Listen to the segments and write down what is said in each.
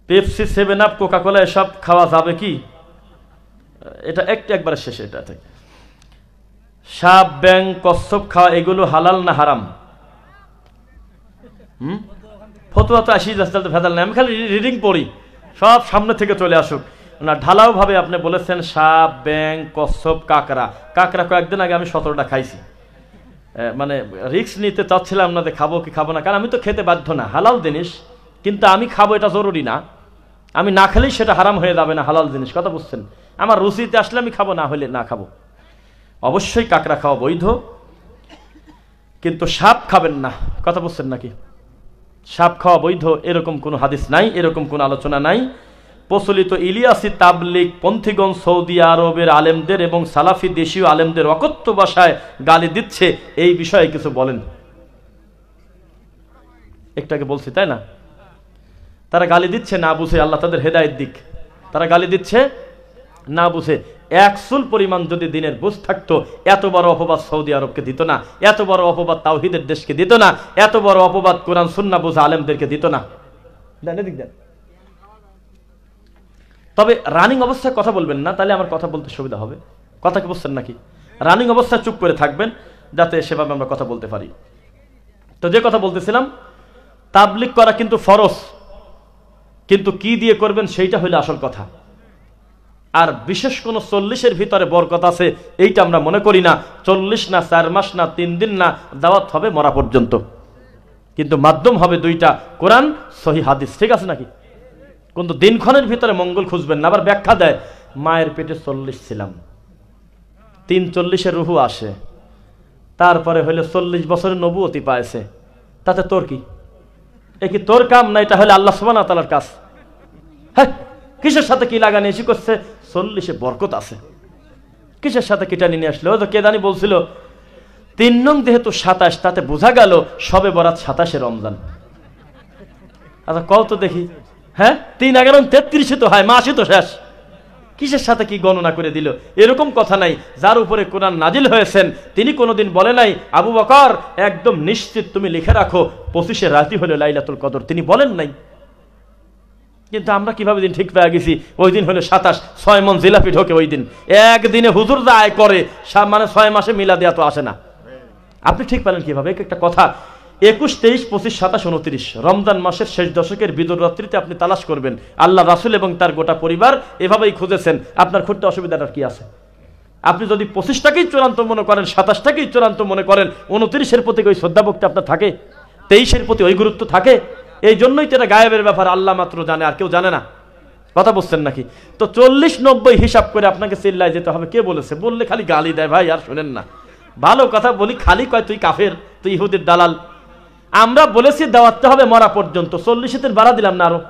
Pepsi, 7 up, Coca কোলা এসব খাওয়া যাবে কি? এটা একবারে শেষে। এটা থেকে সাপ, ব্যাং, কচ্ছপ খাওয়া এগুলো হালাল না হারাম? ফতোয়া তো আসি যাচ্ছে, ভেজাল নেই। আমি খালি রিডিং পড়ি, সব সামনে থেকে চলে আসুক না। ঢালাও ভাবে আপনি বলেছেন সাপ, ব্যাং, কচ্ছপ, কাঁকড়া। কাঁকড়া কয়েকদিন আগে আমি 17টা খাইছি। মানে রিস্ক নিতে চাচ্ছিলাম না যে খাবো কি খাবো না, কারণ আমি তো খেতে বাধ্য না, হালাল জিনিস। কিন্তু আমি খাবো এটা জরুরি না, আমি না খেলেই সেটা হারাম হয়ে যাবে না, হালাল জিনিস। কথা বুঝছেন? আমার রুচিতে আসলে আমি খাবো, না হলে না খাবো। অবশ্যই কাঁকড়া খাওয়া বৈধ, কিন্তু সাপ খাবেন না। কথা বুঝছেন নাকি? সাপ খাওয়া বৈধ এরকম কোনো হাদিস নাই, এরকম কোনো আলোচনা নাই। প্রচলিত ইলিয়াসি তাবলিগ পন্থীগণ সৌদি আরবের আলেমদের এবং সালাফি দেশীয় আলেমদের অকথ্য ভাষায় গালি দিচ্ছে, এই বিষয়ে কিছু বলেন। একটু আগে বলছি তাই না? তারা গালি দিচ্ছে না বুঝে, আল্লাহ তাদের হেদায়েত দিক। তারা গালি দিচ্ছে না বুঝে। 1 চুল পরিমাণ যদি দিনের বুঝ থাকতো, এত বড় অপবাদ সৌদি আরবকে দিত না, এত বড় অপবাদ তাওহীদের দেশকে দিত না, এত বড় অপবাদ কোরআন সুন্নাহ বোঝা আলেমদেরকে দিত না। তবে রানিং অবস্থায় কথা বলবেন না, তাহলে আমার কথা বলতে সুবিধা হবে। কথা কি বুঝছেন নাকি? রানিং অবস্থায় চুপ করে থাকবেন, যাতে সেভাবে আমরা কথা বলতে পারি। তো যে কথা বলতেছিলাম, তাবলিগ করা কিন্তু ফরজ, কিন্তু কি দিয়ে করবেন সেইটা হইলে আসল কথা। আর বিশেষ কোন 40-এর ভিতরে বরকত আছে এইটা আমরা মনে করি না। 40 না, 4 মাস না, 3 দিন না, দাওয়াত হবে মরা পর্যন্ত। কিন্তু মাধ্যম হবে 2টা, কোরআন, সহিহ হাদিস। ঠিক আছে নাকি? কিন্তু দিনক্ষণের ভিতরে মঙ্গল খুঁজবেন না। আবার ব্যাখ্যা দেয়, মায়ের পেটে 40 ছিলাম, 340-এর রুহু আসে, তারপরে হইলে 40 বছরের নবুয়তি পাইছে, তাতে তোর কি? এ কি তোর কাম না? এটা হলে আল্লাহ সুবহানাহু ওয়া তাআলার কাজ। হ্যাঁ, কিসের সাথে কি লাগানি এসে করছে? 40-এ বরকত আছে। কিসের সাথে কিটা নিয়ে আসলো? ও তো কে জানি বলছিল 3 নং যেহেতু 27, তাতে বোঝা গেল সবে বরাত 27-এ রমজান। আচ্ছা কও তো দেখি, হ্যাঁ 3 11 33 তো হয়, মাসই তো শেষ। কিসের সাথে কি গণনা করে দিল? এরকম কথা নাই। যার উপরে কোরআন নাজিল হয়েছেন তিনি কোনোদিন বলে নাই আবু বকর একদম নিশ্চিত তুমি লিখে রাখো 25-এর রাতই হলো লাইলাতুল কদর, তিনি বলেন নাই। কিন্তু আমরা কিভাবে দিন ঠিক পেয়ে গেছি? ওই দিন হলো 27, 6 মণ জিলাপি ঢোকে ওই দিন। একদিনে হুজুর যা আয় করে, মানে 6 মাসে মিলা দেয়া তো আসে না। আপনি ঠিক পেলেন কিভাবে? একটা কথা, 21, 23, 25, 27, 29 রমজান মাসের শেষ দশকের বিদুর রাত্রিতে আপনি তালাশ করবেন, আল্লাহ রাসূল এবং তার গোটা পরিবার এভাবেই খুঁজেছেন। আপনার খুঁজতে অসুবিধাটার কি আছে? আপনি যদি 25টাকেই চূড়ান্ত মনে করেন, 27টাকেই চূড়ান্ত মনে করেন, 29-এর প্রতি ওই শ্রদ্ধাভক্তি আপনার থাকে, 23-এর প্রতি ওই গুরুত্ব থাকে। এই জন্যই তো এটা গায়েবের ব্যাপার, আল্লাহ মাত্র জানে, আর কেউ জানে না। কথা বুঝছেন নাকি? তো 40-90 হিসাব করে আপনাকে চিল্লায় যেতে হবে। কে বলেছে? বললে খালি গালি দেয়। ভাই আর শুনেন না, ভালো কথা বলি, খালি কয় তুই কাফের, তুই ইহুদির দালাল। আমরা বলেছি দাওয়াতে হবে মরা পর্যন্ত, 40-এর বাড়া দিলাম না আরো।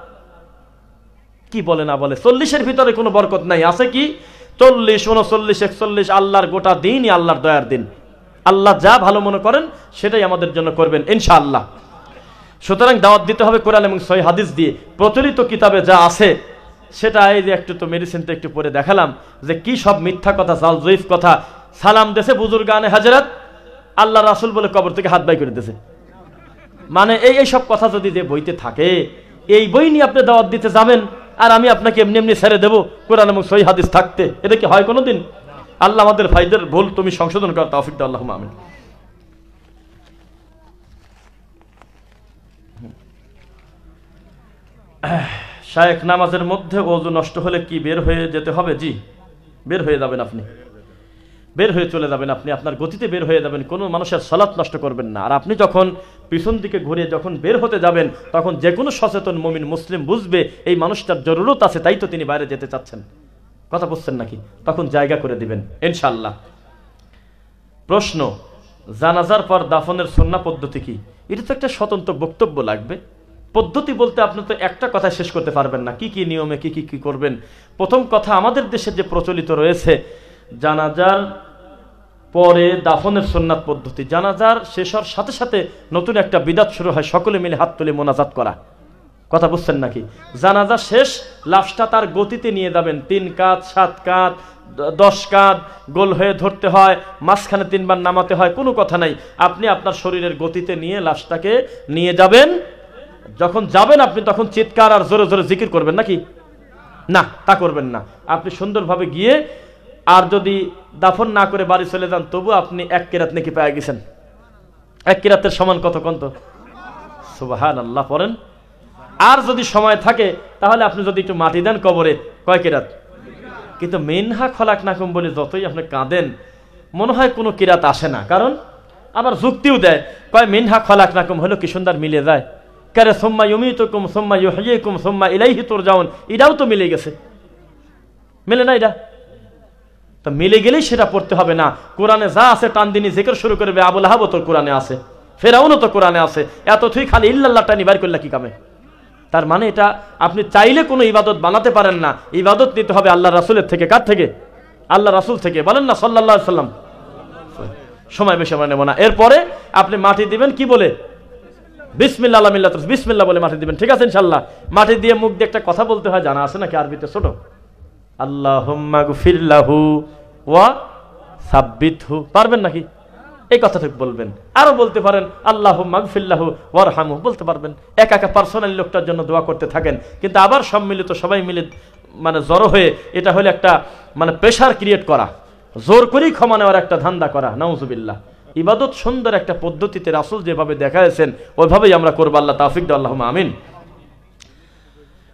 কি বলে না বলে? 40-এর ভিতরে কোনো বরকত নাই। আছে কি? 40, 39, 41 আল্লাহর গোটা দিনই আল্লাহর দয়ার দিন। আল্লাহ যা ভালো মনে করেন সেটাই আমাদের জন্য করবেন ইনশাআল্লাহ। সুতরাং দাওয়াত দিতে হবে কোরআন এবং সহিহ হাদিস দিয়ে। প্রচলিত কিতাবে যা আছে সেটা এই যে একটু তো মেডিসিনটা একটু পরে দেখালাম যে কি সব মিথ্যা কথা, জাল জয়ীফ কথা। সালাম দেশে বুজুর্গানে হাজরাত, আল্লাহ রাসূল বলে কবর থেকে হাত বাই করে দিয়েছে। মানে এই সব কথা যদি যে বইতে থাকে, এই বই নিয়ে আপনি দাওয়াত দিতে যাবেন আর আমি আপনাকে এমনি এমনি ছেড়ে দেবো কোরআন এবং সহিহ হাদিস থাকতে? এটা কি হয় কোনোদিন? আল্লাহ আমাদের ভাইদের ভুল তুমি সংশোধন কর, তৌফিক দাও, আল্লাহুম্মা আমিন। শায়েখ, নামাজের মধ্যে ওযু নষ্ট হলে কি বের হয়ে যেতে হবে? জি, বের হয়ে যাবেন আপনি, বের হয়ে চলে যাবেন আপনি, আপনার গতিতে বের হয়ে যাবেন। কোনো মানুষের সালাত নষ্ট করবেন না। আর আপনি যখন পিছন দিকে ঘুরে যখন বের হতে যাবেন, তখন যে কোনো সচেতন মুমিন মুসলিম বুঝবে এই মানুষটার জরুরত আছে, তাই তো তিনি বাইরে যেতে চাচ্ছেন। কথা বুঝছেন নাকি? তখন জায়গা করে দিবেন ইনশাআল্লাহ। প্রশ্ন, জানাজার পর দাফনের সুন্নাহ পদ্ধতি কি? এটা তো একটা স্বতন্ত্র বক্তব্য লাগবে। পদ্ধতি বলতে আপনি তো একটা কথা শেষ করতে পারবেন না, কি কি নিয়মে কি কি করবেন। প্রথম কথা, আমাদের দেশে যে প্রচলিত রয়েছে জানাজার পরে দাফনের সুন্নাত পদ্ধতি, জানাজার শেষ হওয়ার সাথে সাথে নতুন একটা বিদআত শুরু হয়, সকলে মিলে হাত তুলে মোনাজাত করা। কথা বুঝছেন নাকি? জানাজা শেষ, লাশটা তার গতিতে নিয়ে যাবেন, 3 কাঁধ 7 কাঁধ 10 কাঁধ গোল হয়ে ধরতে হয়, মাঝখানে 3 বার নামাতে হয়, কোনো কথা নাই। আপনি আপনার শরীরের গতিতে নিয়ে লাশটাকে নিয়ে যাবেন, যখন যাবেন আপনি তখন চিৎকার আর জোরে জোরে জিকির করবেন নাকি? না, তা করবেন না। আপনি সুন্দরভাবে গিয়ে আর যদি দাফন না করে বাড়ি চলে যান তবু আপনি এক কিরাত নেকি পেয়ে গেছেন। এক কিরাতের সমান কত কত? সুবহানাল্লাহ পড়েন। আর যদি সময় থাকে তাহলে আপনি যদি একটু মাটি দেন কবরে, কয় কিরাত? কিন্তু মিনহা খলাকনাকুম বলে যতই আপনি কাঁদেন মনে হয় কোনো কিরাত আসে না। কারণ আবার যুক্তিও দেয়, কয় মিনহা খলাকনাকুম হলো কি সুন্দর মিলে যায়। কারে সুম্মা ইউমিতুকুম সুম্মা ইউহয়িকুম সুম্মা ইলাইহি তুরজাউন, এটাও তো মিলে গেছে, মিলে না? এটা তো মিলে গেলেই সেটা পড়তে হবে না। কোরআনে যা আছে টান দিনই জিকির শুরু করবে। আবুল আহাবও তো কোরআনে আছে, ফেরাউনও তো কোরআনে আছে, এত তুই খালি ইল্লাল্লাহ টানি বার করলা কি কামে? তার মানে এটা আপনি চাইলে কোনো ইবাদত বানাতে পারেন না। ইবাদত নিতে হবে আল্লাহ রাসূলের থেকে। কার থেকে? আল্লাহ রাসূল থেকে। বলেন না সাল্লাল্লাহু আলাইহি সাল্লাম। সময় বেশি আমরা নেব না। এরপরে আপনি মাটি দিবেন কি বলে? বিসমিল্লাহ আল্লাহ বিসমিল্লাহ বলে মাটি দিবেন, ঠিক আছে ইনশাআল্লাহ। মাটি দিয়ে মুখ দিয়ে একটা কথা বলতে হয়, জানা আছে নাকি আরবিতে? ছোট, আল্লাহুম্মা গফির লাহু ওয়া সাব্বিতহু, পারবেন নাকি? এই কথাটা বলবেন। আরো বলতে পারেন আল্লাহুম্মা গফির লাহু ওয়ারহামহু, বলতে পারবেন। একা একা পার্সোনালি লোকটার জন্য দোয়া করতে থাকেন, কিন্তু আবার সম্মিলিত সবাই মিলে মানে জড়ো হয়ে এটা হলো একটা মানে প্রেশার ক্রিয়েট করা, জোর করেই ক্ষমা নেওয়ার একটা ধান্দা করা। নাউজুবিল্লাহ। ইবাদত সুন্দর একটা পদ্ধতিতে রাসূল যেভাবে দেখাইছেন ওইভাবেই আমরা করব। আল্লাহ তাওফিক দাও, আল্লাহুম্মা আমিন।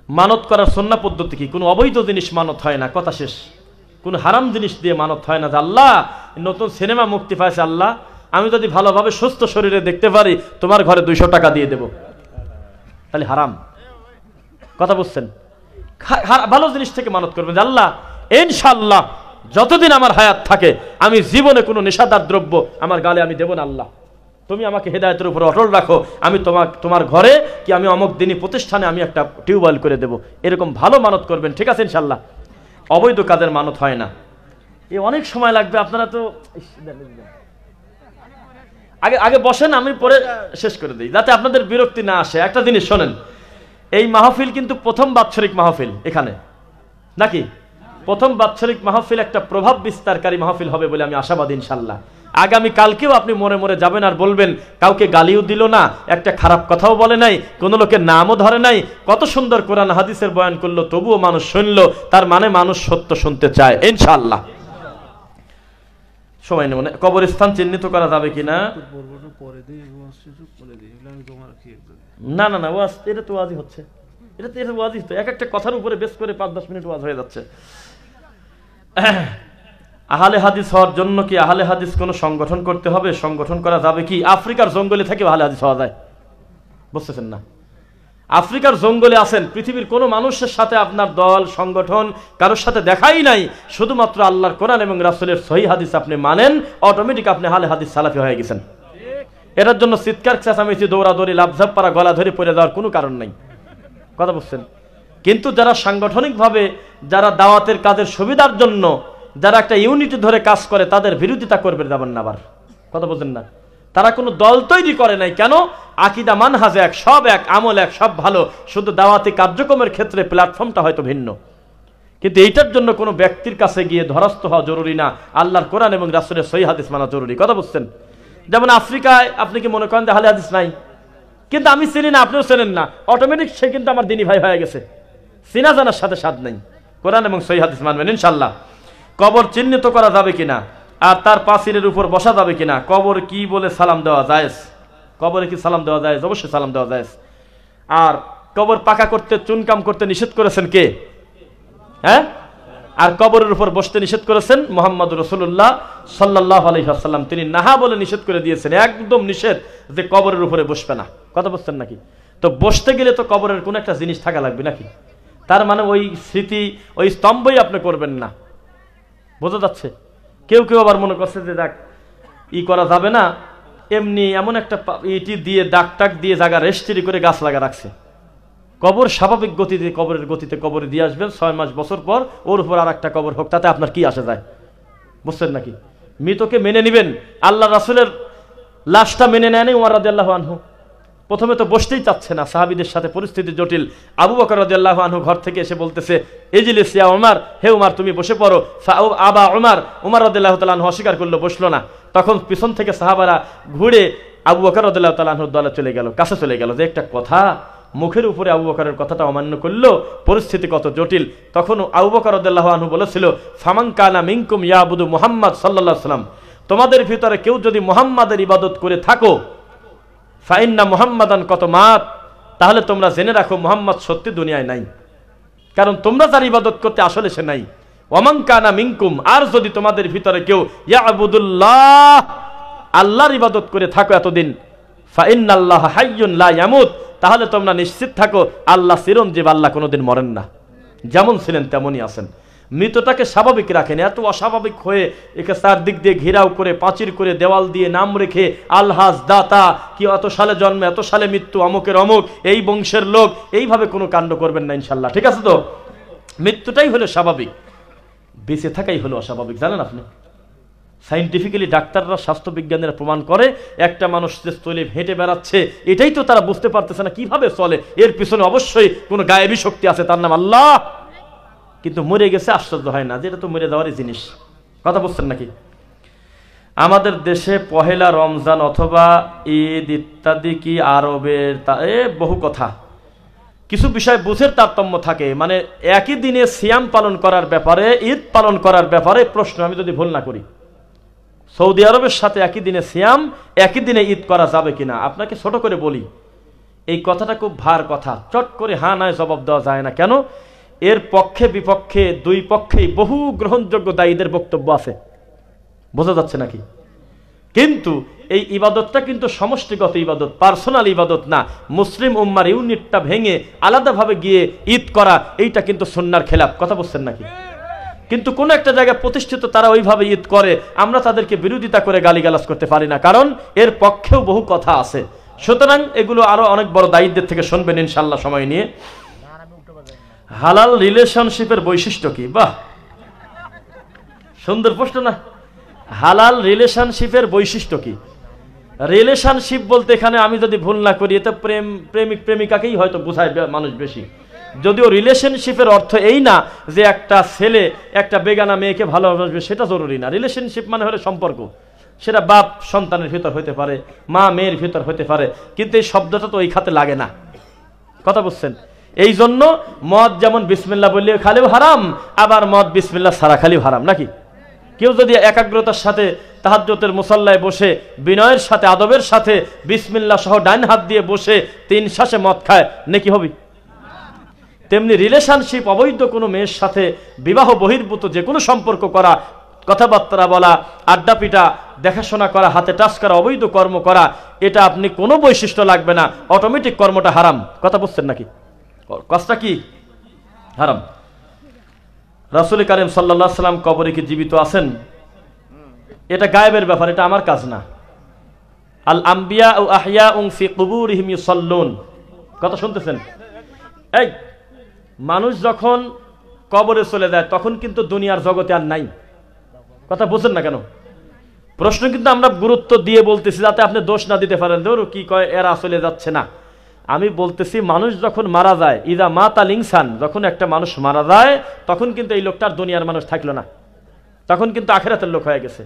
মানত করার সুন্নাহ পদ্ধতি কি? কোনো অবৈধ জিনিস মানত হয় না, কথা শেষ। কোনো হারাম জিনিস দিয়ে মানত হয় না যে আল্লাহ নতুন সিনেমা মুক্তি পাইছে, আল্লাহ আমি যদি ভালোভাবে সুস্থ শরীরে দেখতে পারি তোমার ঘরে 200 টাকা দিয়ে দেব, তাহলে হারাম। কথা বুঝছেন? ভালো জিনিস থেকে মানত করবেন যে আল্লাহ ইনশাআল্লাহ যতদিন আমার হায়াত থাকে আমি জীবনে কোনো নেশাদার দ্রব্য আমার গালে আমি দেব না। আল্লাহ তুমি আমাকে হেদায়েতের উপর অটল রাখো, আমি তোমার ঘরে কি আমি অমুক দিনই প্রতিষ্ঠানে আমি একটা টিউবওয়েল করে দেব। এরকম ভালো মানত করবেন, ঠিক আছে ইনশাআল্লাহ। অবৈধ কাজের মানত হয় না। এ অনেক সময় লাগবে, আপনারা তো আগে বসেন, আমি পরে শেষ করে দিই যাতে আপনাদের বিরক্তি না আসে। একটা জিনিস শোনেন, এই মাহফিল কিন্তু প্রথম বাৎসরিক মাহফিল এখানে নাকি? প্রথম বাৎসরিক মাহফিল একটা প্রভাব বিস্তারকারী মাহফিল হবে বলে আমি আশাবাদী ইনশাআল্লাহ। আগামী কালকেও আপনি মনে মনে যাবেন আর বলবেন কাউকে গালিও দিল না, একটা খারাপ কথাও বলে নাই, কোনো লোকের নামও ধরে নাই, কত সুন্দর কোরআন হাদিসের বয়ান করলো, তবুও মানুষ শুনলো, তার মানে মানুষ সত্য শুনতে চায় ইনশাআল্লাহ। সময় নেব না। কবরস্থান চিহ্নিত করা যাবে কিনা? না না না, ওয়াজ এটা তো ওয়াজই হচ্ছে, এটা তো ওয়াজই তো, এক একটা কথার উপরে বেশ করে 5-10 মিনিট ওয়াজ হয়ে যাচ্ছে। আহলে হাদিস হওয়ার জন্য কি আহলে হাদিস কোনো সংগঠন করতে হবে? সংগঠন করা যাবে কি? আফ্রিকার জঙ্গলে থেকে আহলে হাদিস হওয়া যায়, বুঝতেছেন না? আফ্রিকার জঙ্গলে আছেন, পৃথিবীর কোনো মানুষের সাথে আপনার দল সংগঠন কারোর সাথে দেখাই নাই, শুধুমাত্র আল্লাহর কোরআন এবং রাসূলের সহিহ হাদিস আপনি মানেন, অটোমেটিক আপনি আহলে হাদিস সালাফি হয়ে গেছেন। এটার জন্য চিৎকার চেঁচামেচি দৌড়াদৌড়ি লাফঝাপ পারা গলা ধরে পড়ে যাওয়ার কোনো কারণ নাই। কথা বুঝছেন? কিন্তু যারা সাংগঠনিকভাবে যারা দাওয়াতের কাজের সুবিধার জন্য যারা একটা ইউনিটি ধরে কাজ করে তাদের বিরোধিতা করবে যাবেন না। আবার কথা বলছেন না, তারা কোনো দল তৈরি করে নাই। কেন? আকীদা মানহাজ এক, সব এক, আমল এক, সব ভালো, শুধু দাওয়াতি কার্যক্রমের ক্ষেত্রে প্ল্যাটফর্মটা হয়তো ভিন্ন। কিন্তু এইটার জন্য কোনো ব্যক্তির কাছে গিয়ে ধরাস্ত হওয়া জরুরি না, আল্লাহর কোরআন এবং রাসূলের সহিহ হাদিস মানা জরুরি। কথা বুঝছেন? যেমন আফ্রিকায় আপনি কি মনে করেন যে আহলে হাদিস নাই? কিন্তু আমি চিনি না, আপনিও চেনেন না, অটোমেটিক সে কিন্তু আমার দিনী ভাই হয়ে গেছে। চিনা জানার সাথে স্বাদ নেই। কোরআন এবং সহিহ হাদিস মানবেন ইনশাআল্লাহ। কবর চিহ্নিত করা যাবে কিনা আর তার পাঁচিলের উপর বসা যাবে কিনা? কবর কি বলে সালাম দেওয়া জায়েজ? কবরে কি সালাম দেওয়া জায়েজ? অবশ্যই সালাম দেওয়া জায়েজ। আর কবর পাকা করতে চুনকাম করতে নিষেধ করেছেন কে? হ্যাঁ? আর কবরের উপর বসতে নিষেধ করেছেন মুহাম্মদ রাসূলুল্লাহ সাল্লাল্লাহু আলাইহি ওয়াসাল্লাম। তিনি নাহা বলে নিষেধ করে দিয়েছেন, একদম নিষেধ যে কবরের উপরে বসবে না। কথা বুঝছেন নাকি? তো বসতে গেলে তো কবরের কোনো একটা জিনিস থাকা লাগবে নাকি? তার মানে ওই স্মৃতি ওই স্তম্ভই আপনি করবেন না, বোঝা যাচ্ছে? কেউ কেউ আবার মনে করছে যে দেখ ই করা যাবে না, এমনি এমন একটা ইটি দিয়ে দাগ টাক দিয়ে জায়গা রেস্ট্রি করে গাছ লাগা রাখছে। কবর স্বাভাবিক গতিতে কবরের গতিতে কবরে দিয়ে আসবেন, 6 মাস বছর পর ওর উপর আর একটা কবর হোক, তাতে আপনার কি আসে যায়? বুঝছেন নাকি? মৃতকে মেনে নিবেন। আল্লাহ রাসূলের লাশটা মেনে নেয়নি ওমর রাদিয়াল্লাহু আনহু। প্রথমে তো বসতেই চাচ্ছে না, সাহাবীদের সাথে পরিস্থিতি জটিল। আবু বকর রাদিয়াল্লাহু আনহু ঘর থেকে এসে বলতেছে ইজলিস ইয়া ওমর, হে ওমর তুমি বসে পড়ো। আবা ওমর রাদিয়াল্লাহু তাআলা আনহু অস্বীকার করলো, বসলো না। তখন পিছন থেকে সাহাবারা ঘুরে আবু বকর রাদিয়াল্লাহু তাআলা আনহুর দলে চলে গেল, কাছে চলে গেল যে একটা কথা, মুখের উপরে আবু বকরের কথাটা অমান্য করলো, পরিস্থিতি কত জটিল। তখন আবু বকর রাদিয়াল্লাহু আনহু বলেছিল, ফামান কানা মিনকুম ইয়াবুদু মুহাম্মদ সাল্লাল্লাহু আলাইহি ওয়াসাল্লাম, তোমাদের ভিতরে কেউ যদি মুহাম্মাদের ইবাদত করে থাকো, ফাইন্না মুহাম্মাদান কত মাত, তাহলে তোমরা জেনে রাখো মুহাম্মদ সত্যি দুনিয়ায় নাই, কারণ তোমরা যার ইবাদত করতে আসলে সে নাই। ওয়ামান কানা মিনকুম, আর যদি তোমাদের ভিতরে কেউ ইয়াবুদুল্লাহ, আল্লাহর ইবাদত করে থাকো এতদিন, ফাইন্নাল্লাহ হাইয়ুন লা ইয়ামুত, তাহলে তোমরা নিশ্চিত থাকো আল্লাহ চিরঞ্জীব, আল্লাহ কোনোদিন মরেন না, যেমন ছিলেন তেমনই আছেন। মৃতটাকে স্বাভাবিক রাখেন, এত অস্বাভাবিক হয়ে একে চারদিক দিয়ে ঘেরাও করে, পাঁচির করে, দেওয়াল দিয়ে নাম রেখে, আলহাজ দাতা, কি এত সালে জন্ম, এত সালে মৃত্যু, অমুকের অমুক, এই বংশের লোক, এইভাবে কোনো কাণ্ড করবেন না ইনশাল্লাহ, ঠিক আছে তো? মৃত্যুটাই হলো স্বাভাবিক, বেঁচে থাকাই হলো অস্বাভাবিক, জানেন আপনি? সাইন্টিফিক্যালি ডাক্তাররা, স্বাস্থ্যবিজ্ঞানীরা প্রমাণ করে, একটা মানুষ যে চলে হেঁটে বেড়াচ্ছে, এটাই তো তারা বুঝতে পারতেছে না কিভাবে চলে, এর পিছনে অবশ্যই কোনো গায়েবী শক্তি আছে, তার নাম আল্লাহ। কিন্তু মরে গেছে, আশ্চর্য হয় না, যেটা তো মরে যাওয়ারই জিনিস। কথা বুঝছেন নাকি? আমাদের দেশে পহেলা রমজান অথবা ঈদ ইত্যাদি কি আরবের, বহু কথা, কিছু বিষয় বুঝের তারতম্য থাকে, মানে একই দিনে সিয়াম পালন করার ব্যাপারে, ঈদ পালন করার ব্যাপারে প্রশ্ন, আমি যদি ভুল না করি, সৌদি আরবের সাথে একই দিনে সিয়াম, একই দিনে ঈদ করা যাবে কিনা? আপনাকে ছোট করে বলি, এই কথাটা খুব ভার কথা, চট করে হ্যাঁ নয় জবাব দেওয়া যায় না। কেন? এর পক্ষে বিপক্ষে দুই পক্ষেই বহু গ্রহণযোগ্য দায়ীদের বক্তব্য আছে, বোঝা যাচ্ছে নাকি? কিন্তু এই ইবাদতটা কিন্তু সমষ্টিগত ইবাদত, পার্সোনাল ইবাদত না। মুসলিম উম্মার ইউনিটটা ভেঙে আলাদাভাবে গিয়ে ঈদ করা, এইটা কিন্তু সুন্নাহর খেলাফ। কথা বুঝছেন নাকি? কিন্তু কোন একটা জায়গায় প্রতিষ্ঠিত তারা ওইভাবে ঈদ করে, আমরা তাদেরকে বিরোধিতা করে গালিগালাজ করতে পারি না, কারণ এর পক্ষেও বহু কথা আছে। সুতরাং এগুলো আরো অনেক বড় দায়িত্বের থেকে শুনবেন ইনশাল্লাহ সময় নিয়ে। হালাল রিলেশনশিপের বৈশিষ্ট্য কি? বাহ, সুন্দর প্রশ্ন না? হালাল রিলেশনশিপের বৈশিষ্ট্য কি? রিলেশনশিপ বলতে এখানে আমি যদি ভুল না করি, এতে প্রেমিক প্রেমিকাকেই হয়তো বোঝায় মানুষ বেশি, যদিও রিলেশনশিপের অর্থ এই না যে একটা ছেলে একটা বেগানা মেয়েকে ভালোবাসবে, সেটা জরুরি না। রিলেশনশিপ মানে হলো সম্পর্ক, সেটা বাপ সন্তানের ভিতর হতে পারে, মা মেয়ের ভিতর হতে পারে, কিন্তু এই শব্দটা তো ওই খাতে লাগে না। কথা বুঝছেন? এই জন্য মদ যেমন বিসমিল্লাহ বললে খালিও হারাম, আবার মদ বিসমিল্লাহ সারা খালিও হারাম, নাকি? কেউ যদি একাগ্রতার সাথে তাহাজ্জুদের মুসাল্লায় বসে বিনয়ের সাথে, আদবের সাথে বিসমিল্লাহ সহ ডান হাত দিয়ে বসে 3 শ্বাসে মদ খায়, নেকি হবে? তেমনি রিলেশনশিপ, অবৈধ কোনো মেয়ের সাথে বিবাহ বহির্ভূত যে কোনো সম্পর্ক করা, কথাবার্তা বলা, আড্ডা পিটা, দেখাশোনা করা, হাতে টাচ করা, অবৈধ কর্ম করা, এটা আপনি কোনো বৈশিষ্ট্য লাগবে না, অটোমেটিক কর্মটা হারাম। কথা বুঝছেন নাকি? কাজটা কি? হারাম। রাসূল কারীম সাল্লাল্লাহু আলাইহি সাল্লাম কবরে কি জীবিত আছেন? এটা গায়েবের ব্যাপার, এটা আমার কাজ না। আল আম্বিয়া ও আহইয়াউন ফি কুবুরিহিম ইউসাল্লুন। কথা শুনতেছেন? এই মানুষ যখন কবরে চলে যায় তখন কিন্তু দুনিয়ার জগতে আর নাই। কথা বুঝছেন না কেন? প্রশ্ন কিন্তু আমরা গুরুত্ব দিয়ে বলতেছি যাতে আপনি দোষ না দিতে পারেন, ধরো কি কয় এরা চলে যাচ্ছে না। আমি বলতেছি মানুষ যখন মারা যায়, ইদা মাতাল ইনসান, যখন একটা মানুষ মারা যায় তখন কিন্তু এই লোকটার দুনিয়ার মানুষ থাকলো না, তখন কিন্তু আখিরাতের লোক হয়ে গেছে।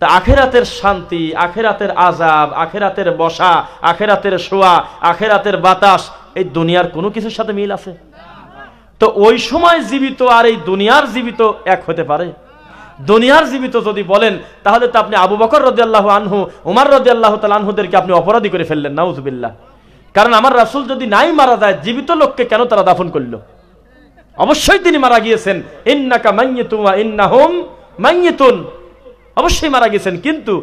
তা আখিরাতের শান্তি, আখিরাতের আযাব, আখিরাতের বসা, আখিরাতের শোয়া, আখিরাতের বাতাস, এই দুনিয়ার কোনো কিছুর সাথে মিল আছে? তো ওই সময় জীবিত আর এই দুনিয়ার জীবিত এক হতে পারে? দুনিয়ার জীবিত যদি বলেন তাহলে তো আপনি আবু বকর রাদিয়াল্লাহু আনহু, ওমর রাদিয়াল্লাহু তাআলা আনহুদেরকে আপনি অপরাধী করে ফেললেন, নাউযুবিল্লাহ। কারণ আমার রাসূল যদি নাই মারা যায়, জীবিত লোককে কেন তারা দাফন করলো? অবশ্যই তিনি মারা গিয়েছেন, ইন্নাকা মাইয়িতুন ওয়া ইন্নাহুম মাইয়িতুন, অবশ্যই মারা গেছেন। কিন্তু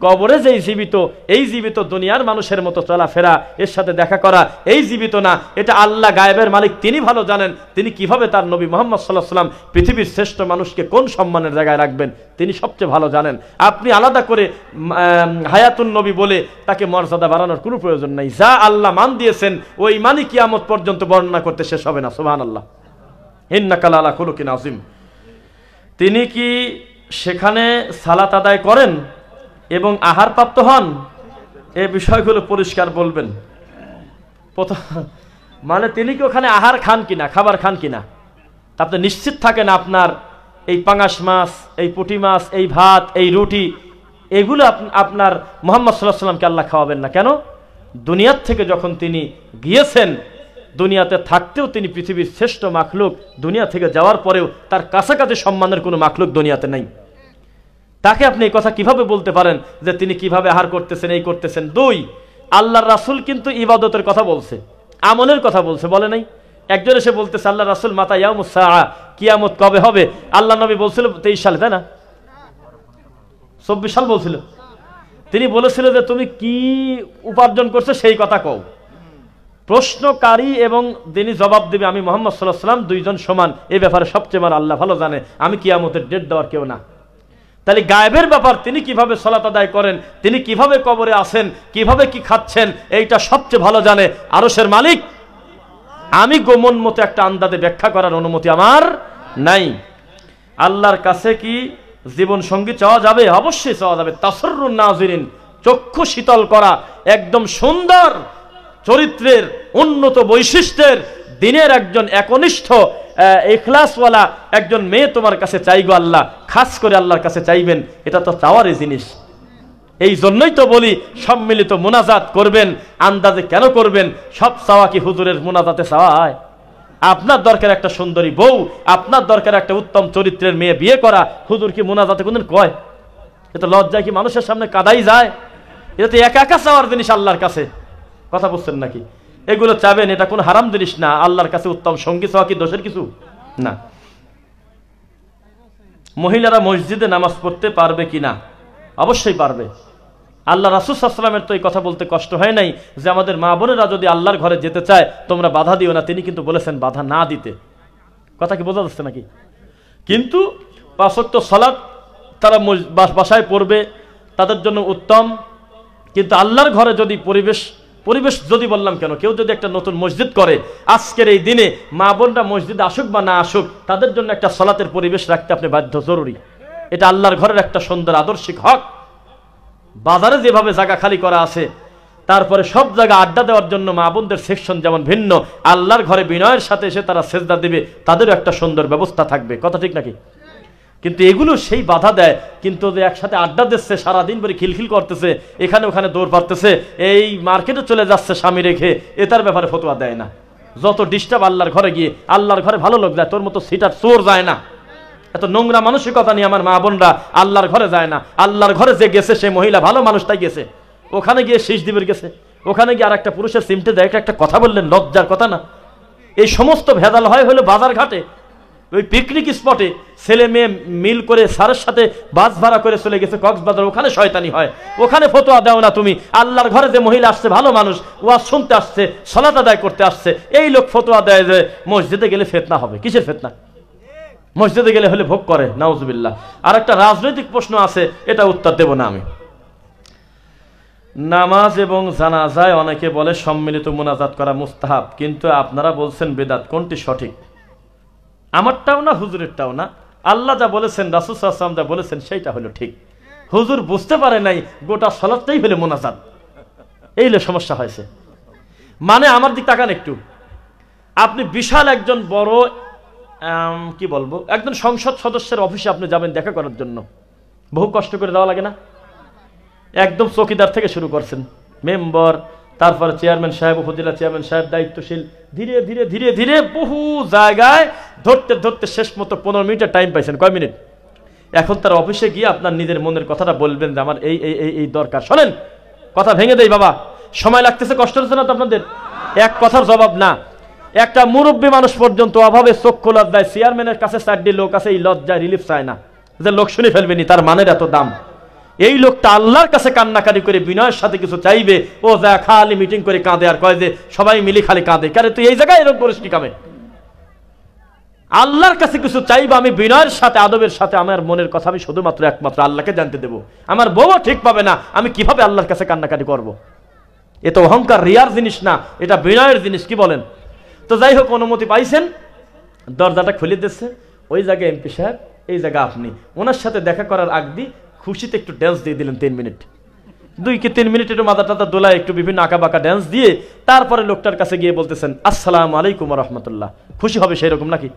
কবরে যেই জীবিত, এই জীবিত দুনিয়ার মানুষের মতো চলাফেরা, এর সাথে দেখা করা, এই জীবিত না। এটা আল্লাহ গায়েবের মালিক, তিনি ভালো জানেন। তিনি কিভাবে তার নবী মুহাম্মদ সাল্লাল্লাহু আলাইহি ওয়াসাল্লাম পৃথিবীর শ্রেষ্ঠ মানুষকে কোন সম্মানের জায়গায় রাখবেন, তিনি সবচেয়ে ভালো জানেন। আপনি আলাদা করে হায়াতুন নবী বলে তাকে মর্যাদা বাড়ানোর কোনো প্রয়োজন নাই। যা আল্লাহ মান দিয়েছেন ওই মানি কিয়ামত পর্যন্ত বর্ণনা করতে শেষ হবে না। সুবহানাল্লাহ। ইন্নাকা লাআলা খুলুকিন আযীম। তিনি কি সেখানে সালাত আদায় করেন এবং আহার প্রাপ্ত হন? এই বিষয়গুলো পরিষ্কার বলবেন। মানে তিনি কি ওখানে আহার খান কিনা, খাবার খান কিনা, আপনি নিশ্চিত থাকেন আপনার এই পাঙাশ মাছ, এই পুঁটি মাছ, এই ভাত, এই রুটি, এগুলো আপনার মুহাম্মদ সাল্লাল্লাহু আলাইহি ওয়াসাল্লামকে আল্লাহ খাওয়াবেন না। কেন? দুনিয়ার থেকে যখন তিনি গিয়েছেন দুনিয়াতে থাকতেও তিনি পৃথিবীর শ্রেষ্ঠ মাখলুক, দুনিয়া থেকে যাওয়ার পরেও তার কাছাকাছি সম্মানের কোনো মাখলুক দুনিয়াতে নাই। তাকে আপনি এই কথা কিভাবে বলতে পারেন যে তিনি কিভাবে আহার করতেছেন, এই করতেছেন? দুই, আল্লাহর রাসূল কিন্তু ইবাদতের কথা বলছে, আমলের কথা বলছে, বলে নাই? একজন এসে বলতেছে আল্লাহ রাসূল মাতা ইয়াউমুস সাআ, কিয়ামত কবে হবে? আল্লাহ নবী বলছিল 23 সালে, তাই না? 24 সাল বলছিল। তিনি বলেছিল যে তুমি কি উপার্জন করছো সেই কথা কও। প্রশ্নকারী এবং তিনি জবাব দেবে আমি মুহাম্মদ সাল্লাল্লাহু আলাইহি ওয়াসাল্লাম দুইজন সমান, এই ব্যাপারে সবচেয়ে বড় আল্লাহ ভালো জানে, আমি কিয়ামতের ডেট দেওয়ার কেউ না। তাহলে গায়েবের ব্যাপার, তিনি কিভাবে সালাত আদায় করেন, তিনি কিভাবে কবরে আসেন, কিভাবে কি খাচ্ছেন, এইটা সবচেয়ে ভালো জানে আরশের মালিক। আমি গোমন মতো একটা আন্দাজে ব্যাখ্যা করার অনুমতি আমার নাই। আল্লাহর কাছে কি জীবন সঙ্গী চাওয়া যাবে? অবশ্যই চাওয়া যাবে। তাসররুন নাজিরিন, চক্ষু শীতল করা, একদম সুন্দর চরিত্রের, উন্নত বৈশিষ্ট্যের, দিনের একজন একনিষ্ঠ ইখলাসওয়ালা একজন মেয়ে তোমার কাছে চাইগো আল্লাহ, খাস করে আল্লাহর কাছে চাইবেন, এটা তো চাওয়ারই জিনিস। এই জন্যই তো বলি সম্মিলিত মোনাজাত করবেন। আন্দাজে কেন করবেন? সব চাওয়া কি হুজুরের মোনাজাতে চাওয়া হয়? আপনার দরকার একটা সুন্দরী বউ, আপনার দরকার একটা উত্তম চরিত্রের মেয়ে বিয়ে করা, হুজুর কি মোনাজাতে কোনদিন কয়? এটা লজ্জায় কি মানুষের সামনে কাদাই যায়? এটা তো একা একা চাওয়ার জিনিস আল্লাহর কাছে, কথা বুঝছেন নাকি? এগুলো চাবেন, এটা কোনো হারাম জিনিস না। আল্লাহর কাছে উত্তম সঙ্গী চাওয়া কি দোষের কিছু না? মহিলারা মসজিদে নামাজ পড়তে পারবে কিনা? অবশ্যই পারবে। আল্লাহ রাসূল সাল্লাল্লাহু আলাইহি ওয়াসাল্লামের তো এই কথা বলতে কষ্ট হয় নাই যে আমাদের মা বোনেরা যদি আল্লাহর ঘরে যেতে চায় তোমরা বাধা দিও না। তিনি কিন্তু বলেছেন বাধা না দিতে। কথা কি বোঝা যাচ্ছে নাকি? কিন্তু 5 ওয়াক্ত সালাত তারা বাসায় পড়বে, তাদের জন্য উত্তম। কিন্তু আল্লাহর ঘরে যদি পরিবেশ যদি বললাম কেন, কেউ যদি একটা নতুন মসজিদ করে, আজকের এই দিনে মা বোনরা মসজিদে আসুক বা না আসুক, তাদের জন্য একটা সালাতের পরিবেশ রাখতে আপনি বাধ্য, জরুরি। এটা আল্লাহর ঘরের একটা সুন্দর আদর্শিক হক। বাজারে যেভাবে জায়গা খালি করা আছে, তারপরে সব জায়গা আড্ডা দেওয়ার জন্য মা বোনদের সেকশন যেমন ভিন্ন, আল্লাহর ঘরে বিনয়ের সাথে এসে তারা সেজদা দিবে, তাদেরও একটা সুন্দর ব্যবস্থা থাকবে। কথা ঠিক নাকি? কিন্তু এগুলো সেই বাধা দেয়। কিন্তু যে একসাথে আড্ডা দিচ্ছে, সারাদিন ধরে খিলখিল করতেছে, এখানে ওখানে দৌড় পারতেছে, এই মার্কেটে চলে যাচ্ছে স্বামী রেখে, এটার ব্যাপারে ফতোয়া দেয় না। যত ডিস্টার্ব আল্লাহর ঘরে গিয়ে, আল্লাহর ঘরে ভালো লোক যায়, তোর মতো সিটার চোর যায় না। এত নোংরা মানসিকতা নিয়ে আমার মা বোনরা আল্লাহর ঘরে যায় না। আল্লাহর ঘরে যে গেছে সে মহিলা ভালো মানুষটাই গেছে, ওখানে গিয়ে শীষ দিবের গেছে, ওখানে গিয়ে আর একটা পুরুষের সিমটে দেয়, একটা কথা বললেন, লজ্জার কথা না? এই সমস্ত ভেদাল হয় হলো বাজার ঘাটে, ওই পিকনিক স্পটে ছেলে মেয়ে মিল করে স্যারের সাথে বাস ভাড়া করে চলে গেছে কক্সবাজার, ওখানে শয়তানি হয়। ওখানে ফতোয়া দাও না তুমি। আল্লাহর ঘরে যে মহিলা আসছে, ভালো মানুষ, ওয়াজ শুনতে আসছে, সালাত আদায় করতে আসছে, এই লোক ফতোয়া দেয় যে মসজিদে গেলে ফিতনা হবে। কিসের ফিতনা? মসজিদে গেলে হলে ভোগ করে, নাউজুবিল্লাহ। আর একটা রাজনৈতিক প্রশ্ন আছে, এটা উত্তর দেব না আমি। নামাজ এবং জানাজায় অনেকে বলে সম্মিলিত মোনাজাত করা মুস্তাহাব, কিন্তু আপনারা বলছেন বেদাত। কোনটি সঠিক? আমারটাও না, হুজুরেরটাও না। আল্লাহ যা বলেছেন, রাসূল সাল্লাল্লাহু আলাইহি ওয়াসাল্লাম যা বলেছেন, সেইটা হলো ঠিক। হুজুর বুঝতে পারে নাই গোটা সালাতটাই হলো মোনাজাত, এই হলো সমস্যা হয়েছে। মানে আমার দিক তাকান একটু। আপনি বিশাল একজন বড় কি বলবো, একজন সংসদ সদস্যের অফিসে আপনি যাবেন দেখা করার জন্য, বহু কষ্ট করে দেওয়া লাগে না? একদম চৌকিদার থেকে শুরু করছেন, মেম্বার, তারপরে চেয়ারম্যান সাহেব, উপজেলা চেয়ারম্যান সাহেব, দায়িত্বশীল, ধীরে ধীরে ধীরে ধীরে বহু জায়গায় ধরতে ধরতে শেষ মতো 15 মিনিটের টাইম পাইছেন। কয় মিনিট? এখন তার অফিসে গিয়ে আপনার নিজের মনের কথাটা বলবেন যে আমার এই এই এই দরকার। শোনেন, কথা ভেঙে দেই বাবা, সময় লাগতেছে, কষ্ট হচ্ছে না তো আপনাদের? এক কথার জবাব না। একটা মুরব্বী মানুষ পর্যন্ত অভাবে চক্ষু লজ্জায় চেয়ারম্যানের কাছে 4টি লোক আছে, এই লজ্জায় রিলিফ চায় না যে লোক শুনে ফেলবেনি, তার মানের এত দাম। এই লোকটা আল্লাহর কাছে কান্নাকারি করে বিনয়ের সাথে কিছু চাইবে, ও যা খালি মিটিং করে কাঁদে আর কয় যে সবাই মিলি খালি কাঁদে। কারে তুই এই জায়গায় এরকম করিস কি কামে? আল্লাহর কাছে কিছু চাইবা, আমি বিনয়ের সাথে আদবের সাথে আমার মনের কথা আমি শুধুমাত্র একমাত্র আল্লাহকে জানতে দেব। আমার বউও ঠিক পাবে না, আমি কিভাবে আল্লাহর কাছে কান্নাকাটি করব? এ তো অহংকার রিয়ার জিনিস না, এটা বিনয়ের জিনিস। কি বলেন? তো যাই হোক, অনুমতি পাইছেন, দরজাটা খুলে দিচ্ছে, ওই জায়গায় এমপি সাহেব, এই জায়গা আপনি। ওনার সাথে দেখা করার আগ দিয়ে খুশিতে একটু ড্যান্স দিয়ে দিলেন 3 মিনিট, 2 কি 3 মিনিট একটু মাথা টাথা দোলায় একটু বিভিন্ন আঁকা বাঁকা ড্যান্স দিয়ে তারপরে লোকটার কাছে গিয়ে বলতেছেন আসসালামু আলাইকুম ওয়া রাহমাতুল্লাহ। খুশি হবে সেই রকম নাকি?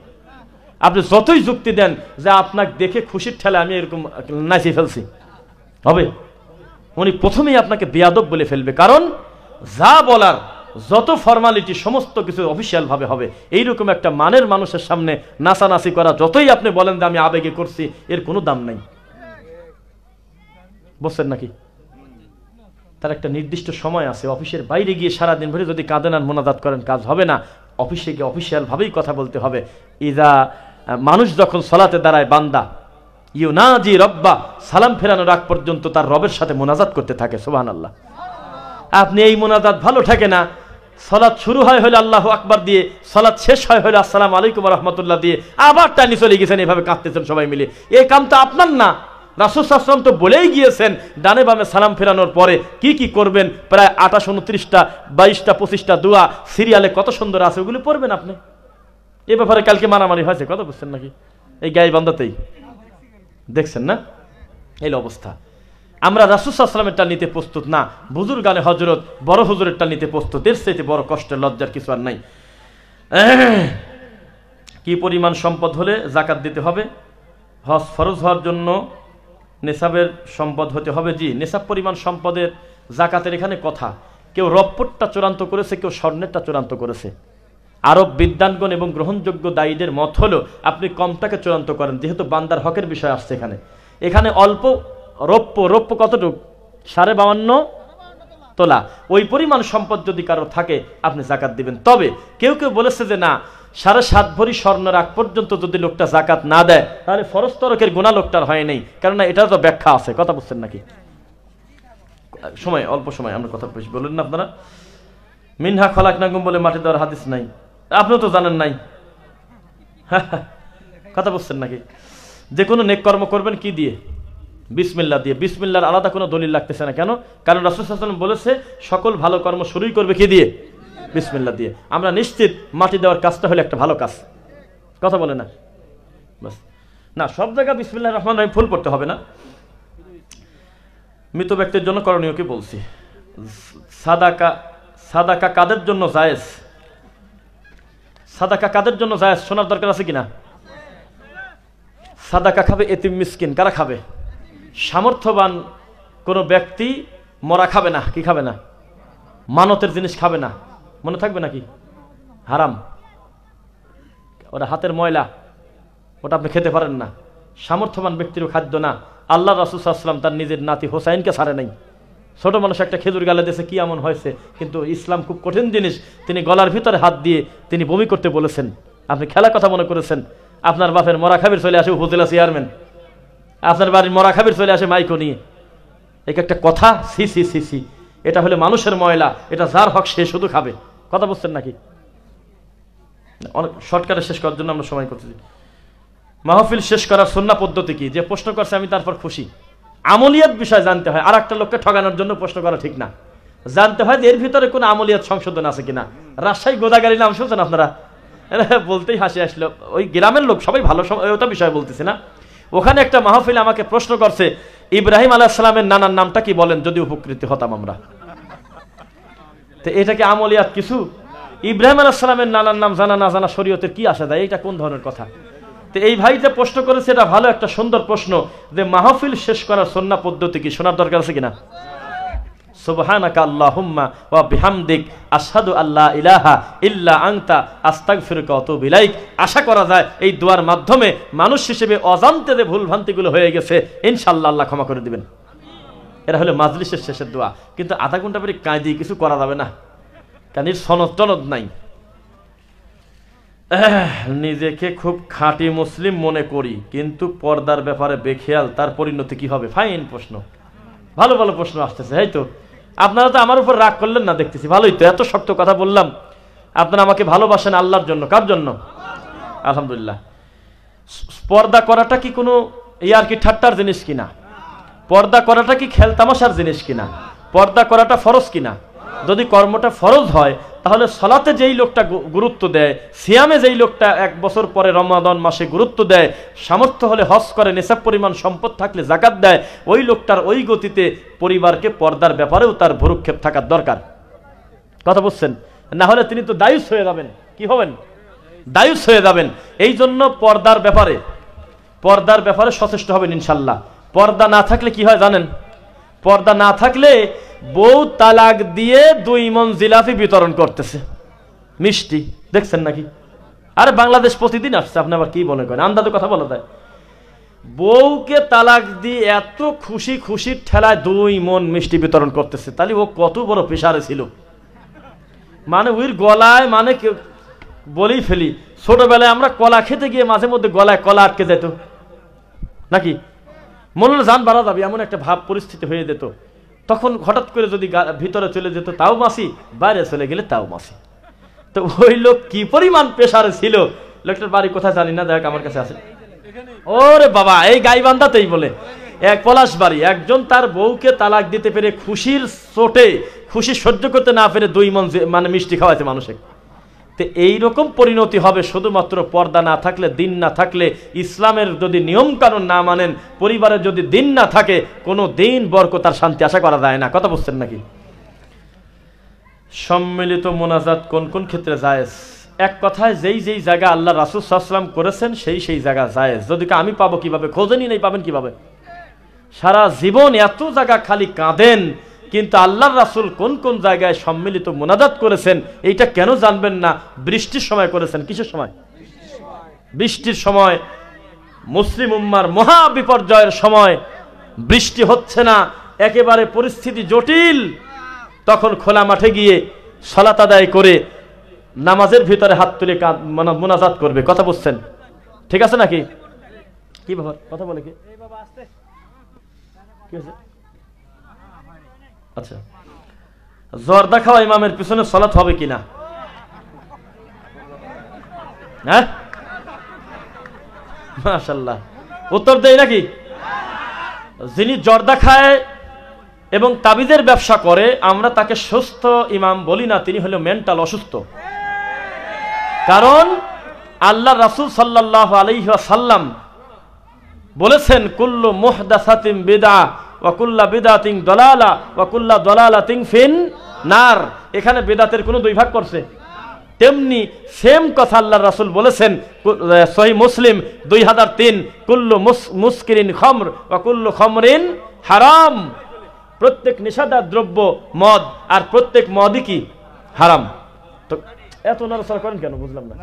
আপনি যতই যুক্তি দেন যে আপনাকে দেখে খুশির ঠেলে আমি এরকম নাচিয়ে ফেলছি, হবে? উনি প্রথমেই আপনাকে বেয়াদব বলে ফেলবে, কারণ যা বলার যত ফর্মালিটি সমস্ত কিছু অফিসিয়াল ভাবে হবে। এইরকম একটা মানের মানুষের সামনে নাচানাচি করা, যতই আপনি বলেন যে আমি আবেগে করছি, এর কোনো দাম নাই। বুঝছেন নাকি? তার একটা নির্দিষ্ট সময় আছে। অফিসের বাইরে গিয়ে সারাদিন ভরে যদি কাঁদেন আর মোনাজাত করেন, কাজ হবে না। অফিসে গিয়ে অফিসিয়াল ভাবেই কথা বলতে হবে। ইদা, মানুষ যখন সালাতে দাঁড়ায়, বান্দা ইউনাজি রব্বা, সালাম ফেরানোর আগ পর্যন্ত তার রবের সাথে মোনাজাত করতে থাকে। সুবহানাল্লাহ। আপনি এই মোনাজাত ভালো থাকে না, সালাত শুরু হয় হলো আল্লাহু আকবার দিয়ে, সালাত শেষ হয় হলো আসসালামু আলাইকুম ওয়া রাহমাতুল্লাহ দিয়ে, আবার টানি চলে গেছেন, এভাবে কাঁদতেছেন সবাই মিলে। এই কামটা আপনার না। রাসূল সাল্লাল্লাহু আলাইহি ওয়াসাল্লাম তো বলেই গিয়েছেন ডানে বামে সালাম ফেরানোর পরে কি কি করবেন। প্রায় 28, 29টা, 22টা, 25টা দোয়া সিরিয়ালে কত সুন্দর আছে, ওগুলো পড়বেন আপনি। এ ব্যাপারে কালকে মারামারি হয়েছে, কথা বুঝছেন নাকি? এই গাইবান্ধাতেই দেখছেন না এই অবস্থা। আমরা রাসূল সাল্লাল্লাহু আলাইহি ওয়াসাল্লামেরটা নিতে প্রস্তুত না, বুজুর্গানে হযরত বড় হুজুরেরটা নিতে প্রস্তুত। এর চাইতে বড় কষ্টের লজ্জার কিছু আর নাই। কি পরিমাণ সম্পদ হলে যাকাত দিতে হবে? হজ ফরজ হওয়ার জন্য নেসাবের সম্পদ হতে হবে। জি, নেসাব পরিমাণ সম্পদের যাকাতের এখানে কথা। কেউ রপ্পরটা চূড়ান্ত করেছে, কেউ স্বর্ণেরটা চূড়ান্ত করেছে। আরব বিদ্বানগণ এবং গ্রহণযোগ্য দায়ীদের মত হলো আপনি কমটাকে চূড়ান্ত করেন, যেহেতু বান্দার হকের বিষয় আসছে এখানে। এখানে অল্প রৌপ্য কতটুকু? 52.5 তোলা। ওই পরিমাণ সম্পদ যদি কারো থাকে আপনি যাকাত দিবেন। তবে কেউ কেউ বলেছে যে না, 7.5 ভরি স্বর্ণের আগ পর্যন্ত যদি লোকটা যাকাত না দেয় তাহলে ফরজ তরকের গুনাহ লোকটার হয় নাই, কারণ এটা তো ব্যাখ্যা আছে। কথা বুঝছেন নাকি? সময় অল্প সময়, আমরা কথা বেশি বলুন না আপনারা। মিনহা খলাকনাকুম বলে মাটি দেওয়ার হাদিস নাই, আপনিও তো জানেন নাই। কথা বুঝছেন নাকি? যে কোনো নেক কর্ম করবেন কি দিয়ে? বিসমিল্লাহ দিয়ে। বিসমিল্লাহর আলাদা কোনো দলিল লাগতেছে না। কেন? কারণ রাসূল সাল্লাল্লাহু আলাইহি ওয়াসাল্লাম বলেছে সকল ভালো কর্ম শুরুই করবে কি দিয়ে? বিসমিল্লাহ দিয়ে। আমরা নিশ্চিত মাটি দেওয়ার কাজটা হলো একটা ভালো কাজ। কথা বলে না বাস না, সব জায়গায় বিসমিল্লাহির রহমানির রহিম ফুল পড়তে হবে না। মৃত ব্যক্তির জন্য করণীয় কি বলছি। সাদাকা কাদের জন্য জায়েজ? সাদাকা কাদের জন্য জায়েজ শোনার দরকার আছে কিনা? সাদাকা খাবে এতিম মিসকিন। কারা খাবে? সামর্থ্যবান কোনো ব্যক্তি মরা খাবে না। কি খাবে না? মানতের জিনিস খাবে না। মনে থাকবে নাকি? হারাম, ওটা হাতের ময়লা, ওটা আপনি খেতে পারেন না। সামর্থ্যবান ব্যক্তিরও খাদ্য না। আল্লাহ রাসূল সাল্লাল্লাহু আলাইহি ওয়াসাল্লাম তার নিজের নাতি হোসাইনকে ছাড়ে নাই। ছোট মানুষ একটা খেজুর গালে দিয়েছে, কি এমন হয়েছে? কিন্তু ইসলাম খুব কঠিন জিনিস। তিনি গলার ভিতরে হাত দিয়ে তিনি বমি করতে বলেছেন। আপনি খেলা কথা মনে করেছেন। আপনার বাপের মরা খাবির চলে আসে উপজেলা চেয়ারম্যান, আপনার বাড়ির মরা খাবির চলে আসে মাইকো নিয়ে। এক একটা কথা, সি সি সি সি। এটা হলে মানুষের ময়লা, এটা যার হক সে শুধু খাবে। কথা বুঝছেন নাকি? অনেক শর্টকাটে শেষ করার জন্য আমরা সময় করতেছি। মাহফিল শেষ করার সুন্নাহ পদ্ধতি কি? যে প্রশ্ন করছে আমি তারপর খুশি। আমলিয়াত বিষয় জানতে হয়। আর একটা লোককে ঠগানোর জন্য প্রশ্ন করা ঠিক না। জানতে হয় যে এর ভিতরে কোনো আমলিয়াত সংশোধন আছে কিনা। রাজশাহী গোদাগাড়ি নাম শুনছেন আপনারা? বলতেই হাসি আসলো। ওই গ্রামের লোক সবাই ভালো, ওটা বিষয় বলতেছি না। ওখানে একটা মাহফিল আমাকে প্রশ্ন করছে, ইব্রাহিম আলাইহিস সালামের নানার নামটা কি বলেন, যদি উপকৃত হতাম আমরা। তো এটা কি আমলিয়াত কিছু? ইব্রাহিম আলাইহিস সালামের নানার নাম জানা না জানা শরীয়তের কি আসে যায়? এটা কোন ধরনের কথা? তো এই ভাই যে প্রশ্ন করেছে এটা ভালো একটা সুন্দর প্রশ্ন, যে মাহফিল শেষ করার সুন্নাহ পদ্ধতি কি শোনার দরকার আছে কিনা? সুবহানাকা আল্লাহুম্মা ওয়া বিহামদিক আশহাদু আল্লা ইলাহা ইল্লা আনতা আস্তাগফিরুকা ওয়া আতুবু ইলাইক। আশা করা যায় এই দোয়ার মাধ্যমে মানুষ হিসেবে অজান্তে যে ভুল ভ্রান্তিগুলো হয়ে গেছে ইনশাআল্লাহ আল্লাহ ক্ষমা করে দিবেন। এটা হলো মাজলিসের শেষের দোয়া। কিন্তু আধা ঘন্টা পরে কাঁদি কিছু করা যাবে না, কারণ এর সনদ টনদ নাই। নিজেকে খুব খাঁটি মুসলিম মনে করি, কিন্তু পর্দার ব্যাপারে বেখেয়াল, তার পরিণতি কি হবে? ফাইন প্রশ্ন, ভালো ভালো প্রশ্ন আসতেছে। এই তো আপনারা তো আমার উপর রাগ করলেন না দেখতেছি, ভালোই তো। এত শক্ত কথা বললাম, আপনারা আমাকে ভালোবাসেন আল্লাহর জন্য। কার জন্য? আলহামদুলিল্লাহ। পর্দা করাটা কি কোনো ইয়ার কি ঠাট্টার জিনিস কিনা? পর্দা করাটা কি খেলতামাশার জিনিস কিনা? পর্দা করাটা ফরজ কিনা? যদি কর্মটা ফরজ হয় তাহলে সালাতে যেই লোকটা গুরুত্ব দেয়, সিয়ামে যেই লোকটা 1 বছর পরে রমাদান মাসে গুরুত্ব দেয়, সামর্থ্য হলে হজ করে, নেশাব পরিমাণ সম্পদ থাকলে যাকাত দেয়, ওই লোকটার ওই গতিতে পরিবারকে পর্দার ব্যাপারেও তার ভ্রুক্ষেপ থাকার দরকার। কথা বুঝছেন? না হলে তিনি তো দায়ুস হয়ে যাবেন। কি হবেন? দায়ুস হয়ে যাবেন। এই জন্য পর্দার ব্যাপারে সচেষ্ট হবেন ইনশাল্লাহ। পর্দা না থাকলে কি হয় জানেন? পর্দা না থাকলে বউ তালাক দিয়ে 2 মণ জিলাপি বিতরণ করতেছে, মিষ্টি, দেখছেন নাকি? আরে বাংলাদেশ প্রতিদিন আসছে, আপনি আবার কি মনে করেন? আন্দাজে কথা বলা যায়। বউকে তালাক দিয়ে এত খুশির ঠেলায় 2 মণ মিষ্টি বিতরণ করতেছে, তাহলে ও কত বড় পেশারে ছিল। মানে ওর গলায়, মানে বলেই ফেলি, ছোটবেলায় আমরা কলা খেতে গিয়ে মাঝে মধ্যে গলায় কলা আটকে যেত নাকি, মনে হলো জান বাড়া যাবে এমন একটা ভাব পরিস্থিতি হয়ে যেত। তখন হঠাৎ করে যদি ভিতরে চলে যেত তাও মাসি, বাইরে চলে গেলে তাও মাসি। তো ওই লোক কি পরিমাণ পেশারে ছিল, লোকটার বাড়ি কোথায় জানি না, দেখ আমার কাছে আছে। ওরে বাবা, এই গাইবান্ধাতেই বলে এক পলাশ বাড়ি, একজন তার বউকে তালাক দিতে পেরে খুশির চোটে, খুশি সহ্য করতে না পেরে 2 মণ মানে মিষ্টি খাওয়াইছে মানুষে। তো এইরকম পরিণতি হবে শুধুমাত্র পর্দা না থাকলে, দিন না থাকলে, ইসলামের যদি নিয়ম কানুন না মানেন, পরিবারের যদি দিন না থাকে, কোনো দিন বরকত আর শান্তি আশা করা যায় না। কথা বুঝছেন নাকি? সম্মিলিত মোনাজাত কোন কোন ক্ষেত্রে জায়েজ? এক কথায় যেই জায়গা আল্লাহ রাসূল সাল্লাল্লাহু আলাইহি ওয়াসাল্লাম করেছেন সেই জায়গা জায়েজ। যদি আমি পাবো কিভাবে? খোঁজেনি নেই, পাবেন কিভাবে? সারা জীবন এত জায়গা খালি কাঁদেন, কিন্তু আল্লাহর রাসূল কোন কোন জায়গায় সম্মিলিত মোনাজাত করেছেন এইটা কেন জানবেন না? বৃষ্টির সময় করেছেন। কিসের সময়? বৃষ্টির সময়, মুসলিম উম্মার মহা বিপর্যয়ের সময়, বৃষ্টি হচ্ছে না, একেবারে পরিস্থিতি জটিল, তখন খোলা মাঠে গিয়ে সালাত আদায় করে নামাজের ভিতরে হাত তুলে মোনাজাত করবে। কথা বুঝছেন? ঠিক আছে নাকি? কি ব্যাপার, কথা বলে কি? আচ্ছা, জর্দা খাওয়া ইমামের পিছনে সালাত হবে কিনা? হ্যাঁ, মাশাআল্লাহ, উত্তর দেই নাকি? যিনি জর্দা খায় এবং তাবিজের ব্যবসা করে, আমরা তাকে সুস্থ ইমাম বলি না, তিনি হলো মেন্টাল অসুস্থ। কারণ আল্লাহ রাসূল সাল্লাল্লাহু আলাইহি ওয়াসাল্লাম বলেছেন, কুল্লু মুহদাসাতিন বিদআ ওয়া কুল্লু বিদআতিন দালালা ওয়া কুল্লু দালালাতিন ফিন নার। এখানে বিদআতের কোনো 2 ভাগ করছে? তেমনি সেম কথা আল্লাহ রাসূল বলেছেন সহিহ মুসলিম 2003, কুল্লু মুসকিরিন খামর ওয়া কুল্লু খামরিন হারাম। প্রত্যেক নেশাদার দ্রব্য মদ, আর প্রত্যেক মদই কি? হারাম। তো এত নড়াচড়া করেন কেন? বুঝলাম না।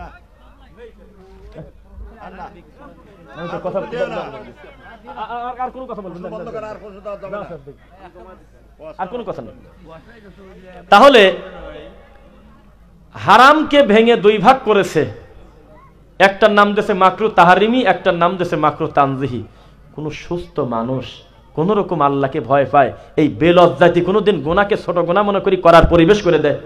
আর কোন কথা বলবেন? আর কোন কথা নেই। তাহলে হারামকে ভেঙে 2 ভাগ করেছে, একটার নাম দিয়েছে মাকরু তাহারিমি, একটার নাম দিয়েছে মাকরু তানজিহি। কোন সুস্থ মানুষ কোন রকম আল্লাহকে ভয় পায়, এই বেলজ্জাতি কোনোদিন গুনাহকে ছোট গুনাহ মনে করি করার পরিবেশ করে দেয়?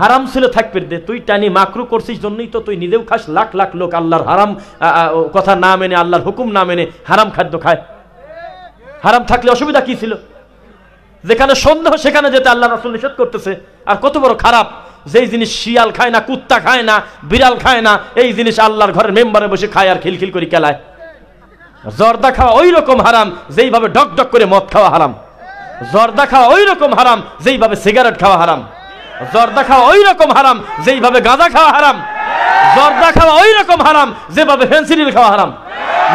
হারাম ছিল থাকবে দে, তুই টানি মাকরু করছিস জন্যই তো তুই নিজেও খাস, লাখ লাখ লোক আল্লাহর হারাম কথা না মেনে, আল্লাহর হুকুম না মেনে হারাম খাদ্য খায়। হারাম থাকলে অসুবিধা কি ছিল? যেখানে সন্দেহ সেখানে যেতে আল্লাহ রাসূল নিষেধ করতেছে। আর কত বড় খারাপ, যেই জিনিস শিয়াল খায় না, কুত্তা খায় না, বিড়াল খায় না, এই জিনিস আল্লাহর ঘরের মেম্বারে বসে খায় আর খিলখিল করে কেলায়। জর্দা খাওয়া ওই রকম হারাম যেইভাবে ডক ডক করে মদ খাওয়া হারাম। জর্দা খাওয়া ওই রকম হারাম যেইভাবে সিগারেট খাওয়া হারাম। জর্দা খাওয়া ওই রকম হারাম যেইভাবে গাঁজা খাওয়া হারাম। জর্দা খাওয়া ওই রকম হারাম যেভাবে ফেন্সিডিল খাওয়া হারাম।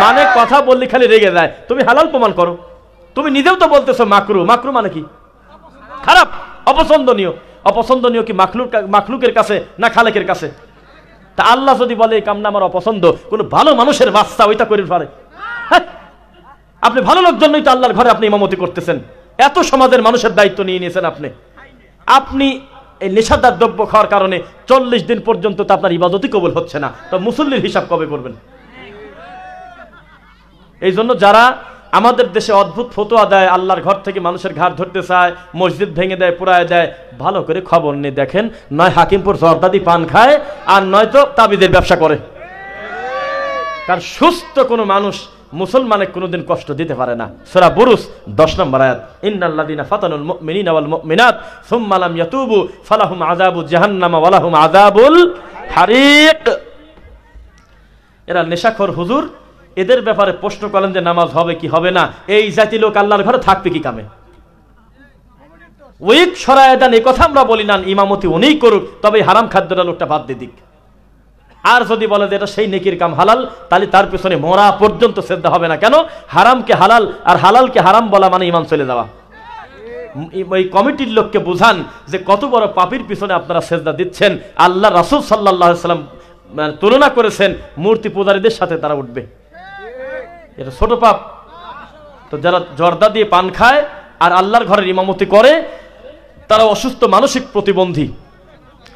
মানে কথা বললে খালি রেগে যায়। তুমি হালাল প্রমাণ করো। তুমি নিজেও তো বলতেছো মাকরু। মাকরু মানে কি? খারাপ, অপছন্দনীয়। অপছন্দনীয় কি মাখলুকের কাছে না খালেকের কাছে? তা আল্লাহ যদি বলে এই কামনা আমার অপছন্দ, কোন ভালো মানুষের বাচ্চা ওইটা করে পারে? আপনি ভালো লোক জন্যই তো আল্লাহর ঘরে আপনি ইমামতি করতেছেন, এত সমাজের মানুষের দায়িত্ব নিয়ে নিয়েছেন আপনি এই নেশাদার দ্রব্য খাওয়ার কারণে 40 দিন পর্যন্ত তো আপনার ইবাদতই কবুল হচ্ছে না, তো মুসল্লির হিসাব কবে করবেন? এই জন্য যারা আমাদের দেশে অদ্ভুত ফতোয়া দেয়, আল্লাহর ঘর থেকে মানুষের ঘাড় ধরতে চায়, মসজিদ ভেঙে দেয়, পুরায় দেয়, ভালো করে খবর নিয়ে দেখেন, নয় হাকিমপুর জর্দাদি পান খায় আর নয়তো তাবিজের ব্যবসা করে। কারণ সুস্থ কোনো মানুষ মুসলমানে কোনোদিন কষ্ট দিতে পারে না। সূরা বুরুজ 10 নম্বর আয়াত, ইন্নাল্লাযীনা ফাতানুল মুমিনিনা ওয়াল মুমিনাত সুম্মা লাম ইয়াতুবু ফালাহুম আযাবু জাহান্নাম ওয়া লাহুম আযাবুল হারিক। এরা নেশাখোর হুজুর, এদের ব্যাপারে প্রশ্ন করেন যে নামাজ হবে কি হবে না, এই জাতি লোক আল্লাহর ঘরে থাকবে কি কামে? ওই সরায় দেন, এই কথা আমরা বলি না, ইমামতি উনিই করুক, তবে হারাম খাদ্যটা লোকটা বাদ দিয়ে দিক। আর যদি বলে যে এটা সেই নেকির কাম হালাল, তাহলে তার পেছনে মরা পর্যন্ত শ্রদ্ধা হবে না। কেন? হারামকে হালাল আর হালালকে হারাম বলা মানে ইমান চলে যাওয়া। ওই কমিটির লোককে বুঝান যে কত বড় পাপীর পিছনে আপনারা সেজদা দিচ্ছেন। আল্লাহ রাসূল সাল্লাল্লাহু আলাইহি সাল্লাম তুলনা করেছেন মূর্তি পূজারীদের সাথে তারা উঠবে। এটা ছোট পাপ। তো যারা জর্দা দিয়ে পান খায় আর আল্লাহর ঘরের ইমামতি করে তারা অসুস্থ মানসিক প্রতিবন্ধী,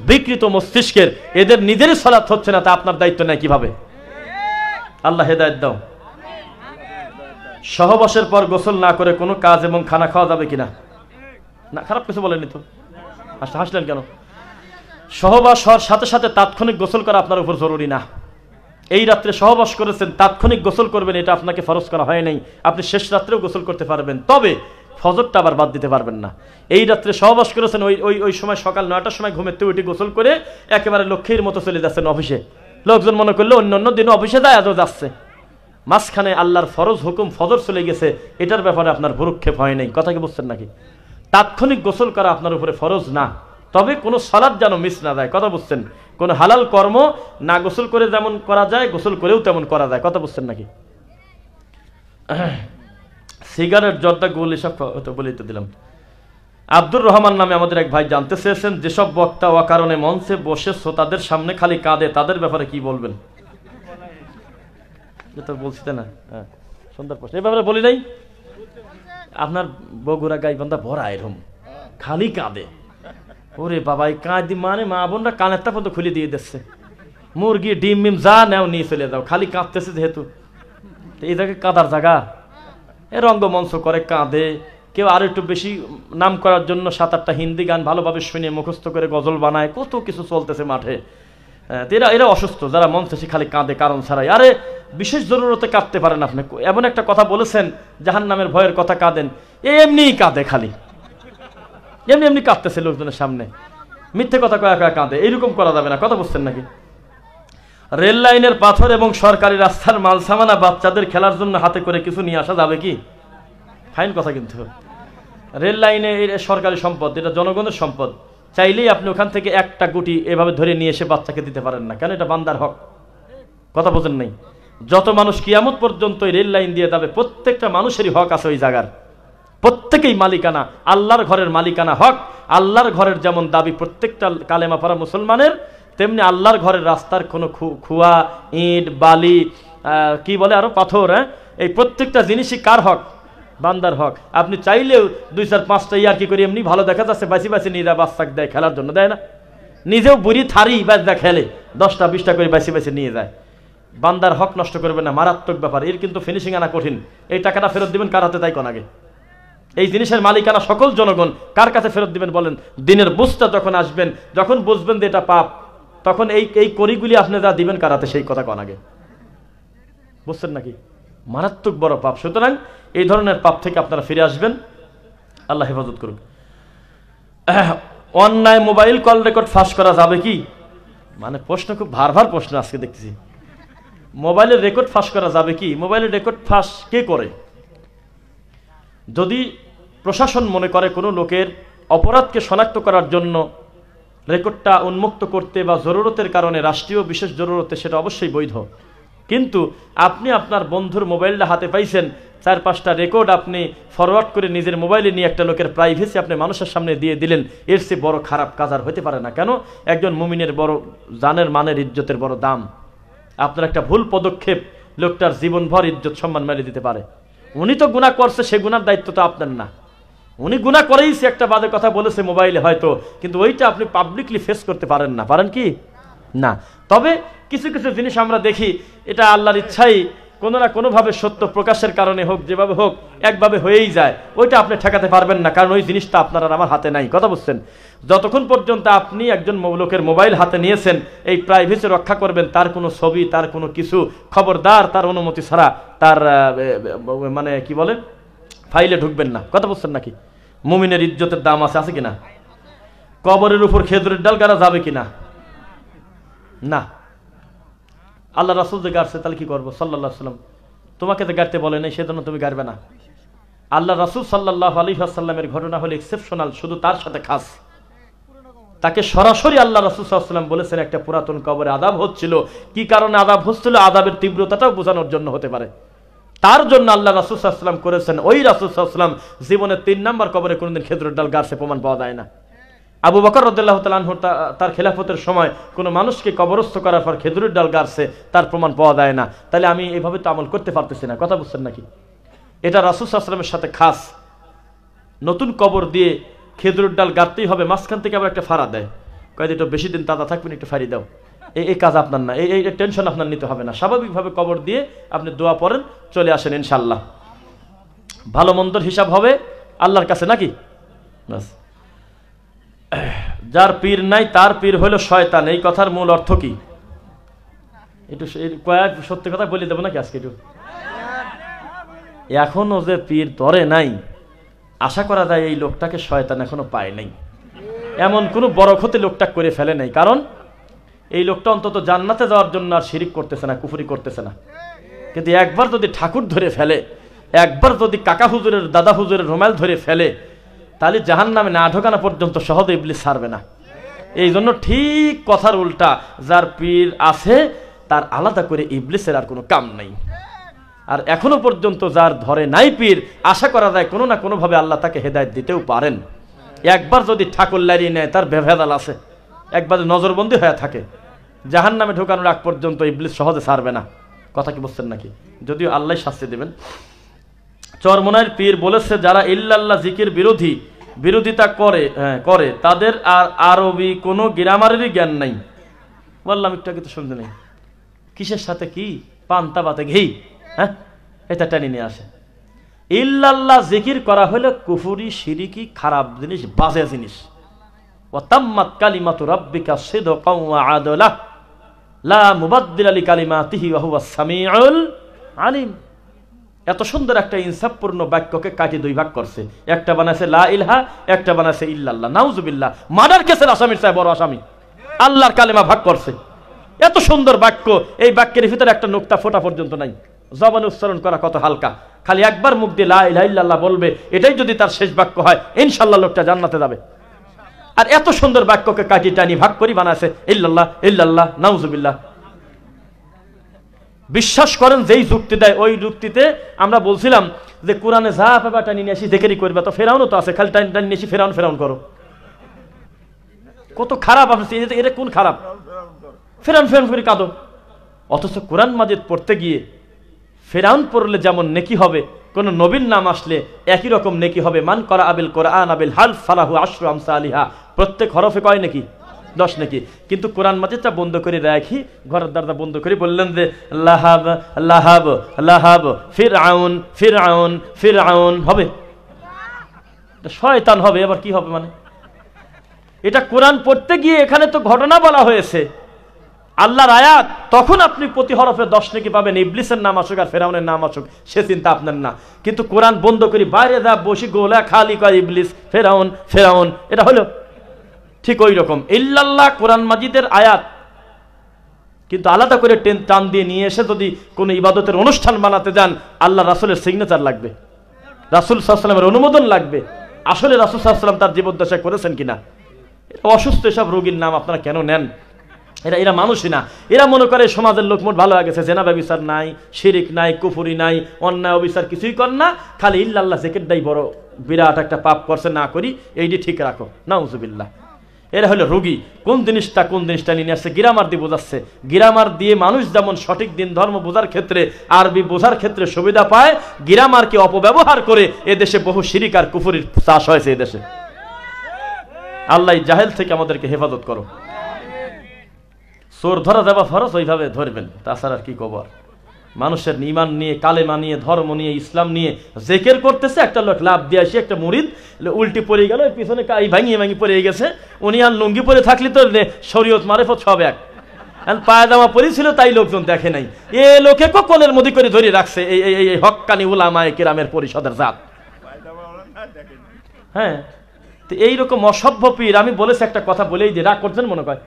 বিকৃত মস্তিষ্কের, এদের নিজেরই সালাত হচ্ছে না, তা আপনার দায়িত্ব নেয় কিভাবে? আল্লাহ হেদায়েত দাও। সহবাসের পর গোসল না করে কোনো কাজ এবং খানা খাওয়া যাবে কিনা? না, খারাপ কিছু বলেনি তো, হাসলেন কেন? সহবাস হওয়ার সাথে সাথে তাৎক্ষণিক গোসল করা আপনার উপর জরুরি না। এই রাত্রে সহবাস করেছেন, তাৎক্ষণিক গোসল করবেন, এটা আপনাকে ফরজ করা হয় নাই। আপনি শেষ রাত্রেও গোসল করতে পারবেন, তবে ফজরটা আবার বাদ দিতে পারবেন না। এই রাত্রে সহবাস করেছেন, ওই সময় সকাল 9টার সময় ঘুমেতে উঠে গোসল করে একেবারে লক্ষ্মীর মতো চলে যাচ্ছেন অফিসে। লোকজন মনে করলে অন্য দিনও অফিসে যায়, আজও যাচ্ছে। মাঝখানে আল্লাহর ফরজ হুকুম ফজর চলে গেছে, এটার ব্যাপারে আপনার ভ্রুক্ষেপ হয় নাই। কথা কি বুঝছেন নাকি? তাৎক্ষণিক গোসল করা আপনার উপরে ফরজ না, তবে কোনো সালাত যেন মিস না যায়। কথা বুঝছেন? কোনো হালাল কর্ম না গোসল করে যেমন করা যায়, গোসল করেও তেমন করা যায়। কথা বুঝছেন নাকি? সিগারেট, জর্দা, গোল এসব বলেই তো দিলাম। আব্দুর রহমান নামে আমাদের এক ভাই জানতে চেয়েছেন, যেসব বক্তা অকারণে মঞ্চে বসে শ্রোতাদের সামনে খালি কাঁদে, তাদের ব্যাপারে কি বলবেন? তো বলছি না, হ্যাঁ, সুন্দর প্রশ্ন। এই ব্যাপারে বলি নাই? আপনার বগুড়া গাইবান্ধা ভরা এরকম খালি কাঁদে। ওরে বাবা, কাঁদি মানে মা বোনরা কানের তা পর্যন্ত খুলে দিয়ে দিচ্ছে, মুরগি ডিম মিম যা নেও নিয়ে চলে যাও, খালি কাঁদতেছে যেহেতু। এই জায়গায় কাঁদার জায়গা? এ রঙ্গমঞ্চ করে কাঁদে, কেউ আরো একটু বেশি নাম করার জন্য 7-8টা হিন্দি গান ভালোভাবে শুনে মুখস্থ করে গজল বানায়, কত কিছু চলতেছে মাঠে। এরা অসুস্থ যারা মঞ্চে খালি কাঁদে কারণ ছাড়াই। আরে বিশেষ জরুরতে কাঁদতে পারেন আপনি। এমন একটা কথা বলেছেন, জাহান্নামের ভয়ের কথা কাঁদেন, এমনিই কাঁদে, খালি এমনি কাঁদতেছে লোকজনের সামনে, মিথ্যে কথা কয়া কয়া কাঁদে। এইরকম করা যাবে না। কথা বুঝছেন নাকি? রেল লাইনের পাথর এবং সরকারি রাস্তার মাল সামানা বাচ্চাদের খেলার জন্য হাতে করে কিছু নিয়ে আসা যাবে কি? ফাইন কথা। কিন্তু রেল লাইনে সরকারি সম্পদ, এটা জনগণের সম্পদ। চাইলেই আপনি ওখান থেকে একটা গুটি এভাবে ধরে নিয়ে এসে বাচ্চাকে দিতে পারেন না, কেন? এটা বান্দার হক। কথা বোঝেন নাই? যত মানুষ কিয়ামত পর্যন্ত রেল লাইন দিয়ে যাবে, প্রত্যেকটা মানুষেরই হক আছে ওই জায়গার, প্রত্যেকেই মালিকানা, আল্লাহর ঘরের মালিকানা হক। আল্লাহর ঘরের যেমন দাবি প্রত্যেকটা কালেমা পড়া মুসলমানের, তেমনি আল্লাহর ঘরের রাস্তার কোনো খুয়া, ইট, বালি, কি বলে আরো পাথর, এই প্রত্যেকটা জিনিসই কার হক? বান্দার হক। আপনি চাইলেও 2-4-5টা ইয়ার কি করে এমনি ভালো দেখা যাচ্ছে বাঁচি বাঁচি নিয়ে যায়, বাচ্চাকে দেয় খেলার জন্য, দেয় না? নিজেও বুড়ি থারি বাচ্চা খেলে 10টা-20টা করে বাঁচি বাঁচি নিয়ে যায়। বান্দার হক নষ্ট করবে না, মারাত্মক ব্যাপার। এর কিন্তু ফিনিশিং আনা কঠিন। এই টাকাটা ফেরত দিবেন কার হাতে? তাই কোন আগে এই জিনিসের মালিকানা সকল জনগণ, কার কাছে ফেরত দিবেন বলেন? দিনের বুঝটা যখন আসবেন, যখন বুঝবেন যে এটা পাপ, তখন এই করিগুলি আপনি যা দিবেন কার হাতে, সেই কথা কোন আগে। বুঝছেন নাকি? মারাত্মক বড় পাপ। সুতরাং এই ধরনের পাপ থেকে আপনারা ফিরে আসবেন। আল্লাহ হেফাজত করুন। অন্যায় মোবাইল কল রেকর্ড ফাঁস করা যাবে কি? মানে প্রশ্ন খুব ভার প্রশ্ন আজকে দেখতেছি। মোবাইলের রেকর্ড ফাঁস করা যাবে কি? মোবাইলের রেকর্ড ফাঁস কে করে? যদি প্রশাসন মনে করে কোনো লোকের অপরাধকে শনাক্ত করার জন্য রেকর্ডটা উন্মুক্ত করতে বা জরুরতের কারণে, রাষ্ট্রীয় বিশেষ জরুরতে, সেটা অবশ্যই বৈধ। কিন্তু আপনি আপনার বন্ধুর মোবাইলটা হাতে পাইছেন, 4-5টা রেকর্ড আপনি ফরওয়ার্ড করে নিজের মোবাইলে নিয়ে একটা লোকের প্রাইভেসি আপনি মানুষের সামনে দিয়ে দিলেন, এর চেয়ে বড় খারাপ কাজ আর হতে পারে না। কেন? একজন মুমিনের বড় জানের, মানের, ইজ্জতের বড় দাম। আপনার একটা ভুল পদক্ষেপ লোকটার জীবনভর ইজ্জত সম্মান মেরে দিতে পারে। উনি তো গুনাহ করছে, সে গুনার দায়িত্ব তো আপনার না। উনি গুনাহ করেই সে একটা বাজে কথা বলেছে মোবাইলে হয়তো, কিন্তু ওইটা আপনি পাবলিকলি ফেস করতে পারেন না। পারেন কি? না। তবে কিছু কিছু জিনিস আমরা দেখি, এটা আল্লাহর ইচ্ছাই কোনো না কোনোভাবে সত্য প্রকাশের কারণে হোক, যেভাবে হোক, একভাবে হয়েই যায়। ওইটা আপনি ঠেকাতে পারবেন না, কারণ ওই জিনিসটা আপনার আর আমার হাতে নাই। কথা বুঝছেন? যতক্ষণ পর্যন্ত আপনি একজন লোকের মোবাইল হাতে নিয়েছেন, এই প্রাইভেসি রক্ষা করবেন। তার কোনো ছবি, তার কোনো কিছু, খবরদার তার অনুমতি ছাড়া তার মানে কি বলে ফাইলে ঢুকবেন না। কথা বুঝছেন নাকি? মুমিনের ইজ্জতের দাম আছে কিনা? কবরের উপর খেজুরের ডাল গাড়া যাবে কিনা? না। আল্লাহ রাসূল যে গাড়ছে, তাহলে কি করবো? সাল্লাল্লাহু আলাইহি ওয়াসাল্লাম তোমাকে তো গাড়তে বলে নাই, সেজন্য তুমি গাড়বে না। আল্লাহ রাসূল সাল্লাল্লাহু আলাইহি ওয়াসাল্লামের ঘটনা হলো এক্সেপশনাল, শুধু তার সাথে খাস। তাকে সরাসরি আল্লাহ রাসূল সাল্লাল্লাহু আলাইহি ওয়াসাল্লাম বলেছেন একটা পুরাতন কবরে আযাব হচ্ছিল। কি কারণে আযাব হচ্ছিল? আযাবের তীব্রতাটাও বোঝানোর জন্য হতে পারে। তার জন্য আল্লাহ রাসূল সাল্লাল্লাহু আলাইহি ওয়াসাল্লাম করেছেন, ওই রাসূল সাল্লাল্লাহু আলাইহি ওয়াসাল্লাম জীবনে 3 নাম্বার কবরে কোনোদিন খেজুরের ডাল গাড়ছে প্রমাণ পাওয়া যায় না। আবু বকর রাদিয়াল্লাহু তাআলা আনহু তার খেলাফতের সময় কোনো মানুষকে কবরস্থ করার পর খেজুরের ডাল গাড়ছে তার প্রমাণ পাওয়া যায় না। তাহলে আমি এইভাবে তো আমল করতে পারতেছি না, কথা বুঝছেন নাকি? এটা রাসূল সাল্লাল্লাহু আলাইহি ওয়াসাল্লামের সাথে খাস। নতুন কবর দিয়ে খেজুরের ডাল গাড়তেই হবে, মাঝখান থেকে আবার একটা ফাড়া দেয়, কয়েক একটু বেশি দিন তাজা থাকবেন, একটু ফাড়ি দাও। এই কাজ আপনার না, এই টেনশন আপনার নিতে হবে না। স্বাভাবিকভাবে কবর দিয়ে আপনি দোয়া পড়েন, চলে আসেন ইনশাল্লাহ। ভালো মন্দর হিসাব হবে আল্লাহর কাছে নাকি? যার পীর নাই তার পীর হলো শয়তান, এই কথার মূল অর্থ কি? একটু কয়েক সত্যি কথা বলে দেবো নাকি আজকে? একটু এখনো যে পীর ধরে নাই, আশা করা যায় এই লোকটাকে শয়তান এখনো পায় নাই, এমন কোনো বড় ক্ষতি লোকটা করে ফেলে নাই। কারণ এই লোকটা অন্তত জান্নাতে যাওয়ার জন্য আর শিরিক করতেছে না, কুফরি করতেছে না। কিন্তু একবার যদি ঠাকুর ধরে ফেলে, একবার যদি কাকা হুজুরের দাদা হুজুরের রুমাল ধরে ফেলে, তাহলে জাহান্নামে না ঢোকানো পর্যন্ত সহজে ইবলিস ছাড়বে না। এই জন্য ঠিক কথার উল্টা, যার পীর আছে তার আলাদা করে ইবলিসের আর কোনো কাম নাই। আর এখনো পর্যন্ত যার ধরে নাই পীর, আশা করা যায় কোনো না কোনোভাবে আল্লাহ তাকে হেদায়েত দিতেও পারেন। একবার যদি ঠাকুর লাড়িয়ে নেয় তার বেভেদাল আছে, একবার নজরবন্দি হয়ে থাকে, জাহান্নামে ঢোকানোর আগ পর্যন্ত ইবলিস সহজে ছাড়বে না। কথা কি বুঝছেন নাকি? যদিও আল্লাহ শাস্তি দেবেন। চরমনাইর পীর বলেছে, যারা ইল্লাল্লাহ জিকির বিরোধিতা করে তাদের আর আরবি কোনো গ্রামারেরই জ্ঞান নাই। বললাম একটু আগে তো শুনতে নেই, কিসের সাথে কি পান্তা বাতে ঘি, হ্যাঁ, এটা টানি নিয়ে আসে। ইল্লাল্লাহ জিকির করা হলে কুফরি, শিরিকি, খারাপ জিনিস, বাজে জিনিস। ওয়া তাম্মাত কালিমাতু রাব্বিকা সিদকাও ওয়া আদলা লা মুবাদদিলা লিকালিমাতিহি ওয়া হুয়াস সামিউল আলিম। এত সুন্দর একটা ইনসাফপূর্ণ বাক্যকে কাটি 2 ভাগ করছে, একটা বানাইছে লা ইলাহা, একটা বানাইছে ইল্লাল্লাহ। নাউজুবিল্লাহ, মার্ডার কেসের আসামির চাই বড় আসামি, আল্লাহর কালেমা ভাগ করছে। এত সুন্দর বাক্য, এই বাক্যের ভিতরে একটা নোক্তা ফোটা পর্যন্ত নাই। জবানে উচ্চারণ করা কত হালকা, খালি একবার মুখ দিয়ে লা ইলাহা ইল্লাল্লাহ বলবে, এটাই যদি তার শেষ বাক্য হয়, ইনশাআল্লাহ লোকটা জান্নাতে যাবে। আর এত সুন্দর বাক্যকে কাটি টানি ভাগ করি বানাইছে ইল্লাল্লাহ ইল্লাল্লাহ, নাউজুবিল্লাহ। বিশ্বাস করেন যেই যুক্তি দেয় ওই যুক্তিতে আমরা বলছিলাম যে কোরআনে যা পাবা টানি নিয়ে আসি দেখেরই করবে, তো ফেরাউনও তো আছে, খালি টানি টানি নিয়ে আসি ফেরাউন করো। কত খারাপ আপনি, এটা কোন খারাপ? ফেরাউন করে কাঁদো। অথচ কোরআন মাজিদ পড়তে গিয়ে ফেরাউন পড়লে যেমন নেকি হবে, কোন নবীর নাম আসলে একই রকম নেকি হবে। মান করা আবিল কোরআন আবিল হাল ফালাহু আশরু আমসালিহা, প্রত্যেক হরফে কয় নেকি? 10 নেকি। কিন্তু কোরআন মাজিদটা বন্ধ করে রাখি, ঘরের দরজা বন্ধ করে বললেন যে লাহাব লাহাব লাহাব ফিরআউন ফিরআউন ফিরআউন হবে, শয়তান হবে। এবার কি হবে মানে? এটা কোরআন পড়তে গিয়ে এখানে তো ঘটনা বলা হয়েছে, আল্লাহর আয়াত, তখন আপনি প্রতি হরফে 10 নেকি পাবেন। ইবলিসের নাম আসুক আর ফেরাউনের নাম আসুক, সে চিন্তা আপনার না। কিন্তু কোরআন বন্ধ করি বাইরে যা বসি গোলা খালি কয় ইবলিস ফেরাউন ফেরাউন, এটা হলো ঠিক ওই রকম। ইল্লাল্লাহ কোরআন মাজিদের আয়াত, কিন্তু আলাদা করে টান দিয়ে নিয়ে এসে যদি কোনো ইবাদতের অনুষ্ঠান বানাতে যান, আল্লাহ রাসূলের সিগনেচার লাগবে, রাসূল সাল্লাল্লাহু আলাইহি ওয়াসাল্লামের অনুমোদন লাগবে। আসলে রাসূল সাল্লাল্লাহু আলাইহি ওয়াসাল্লাম তার জীবদ্দশায় করেছেন কিনা? অসুস্থ এসব রোগীর নাম আপনারা কেন নেন? এরা মানুষই না। এরা মনে করে সমাজের লোক মোট ভালো হয়ে গেছে, জেনা ব্যভিচার নাই, শিরিক নাই, কুফরি নাই, অন্যায় অবিচার কিছুই কর না, খালি ইল্লাল্লাহ জিকিরটাই বড় বিরাট একটা পাপ করছে, না করি এইটি ঠিক রাখো, নাউজুবিল্লাহ। এরা হলো রোগী। কোন জিনিসটা নিয়ে আসছে, গ্রামার দিয়ে বোঝাচ্ছে। গ্রামার দিয়ে মানুষ যেমন সঠিক দিন ধর্ম বোঝার ক্ষেত্রে, আরবি বোঝার ক্ষেত্রে সুবিধা পায়, গ্রামারকে অপব্যবহার করে এদেশে বহু শিরিক আর কুফরির চাষ হয়েছে এদেশে। আল্লাহ জাহেল থেকে আমাদেরকে হেফাজত করো। চোর ধরা যাবা ফরজ, ওইভাবে ধরবেন, তাছাড়া আর কি খবর। মানুষের ঈমান নিয়ে, কালেমা নিয়ে, ধর্ম নিয়ে, ইসলাম নিয়ে জিকির করতেছে, একটা লোক লাভ দিয়ে আসি, একটা মুরিদ উল্টি পড়ে গেল, পিছনে ভাঙিয়ে পড়ে গেছে। উনি আর লুঙ্গি পরে থাকলে তো শরীয়ত মারেফত সব এক, পায়জামা পরেছিল তাই লোকজন দেখে নাই। এ লোকে কোলের মধ্যে করে ধরে রাখছে এই হক্কানি উলামায়ে কেরামের পরিষদের জাত। হ্যাঁ, তো এইরকম অসভ্য পীর। আমি বলেছি একটা কথা বলেই যে রাগ করছেন মনে হয়।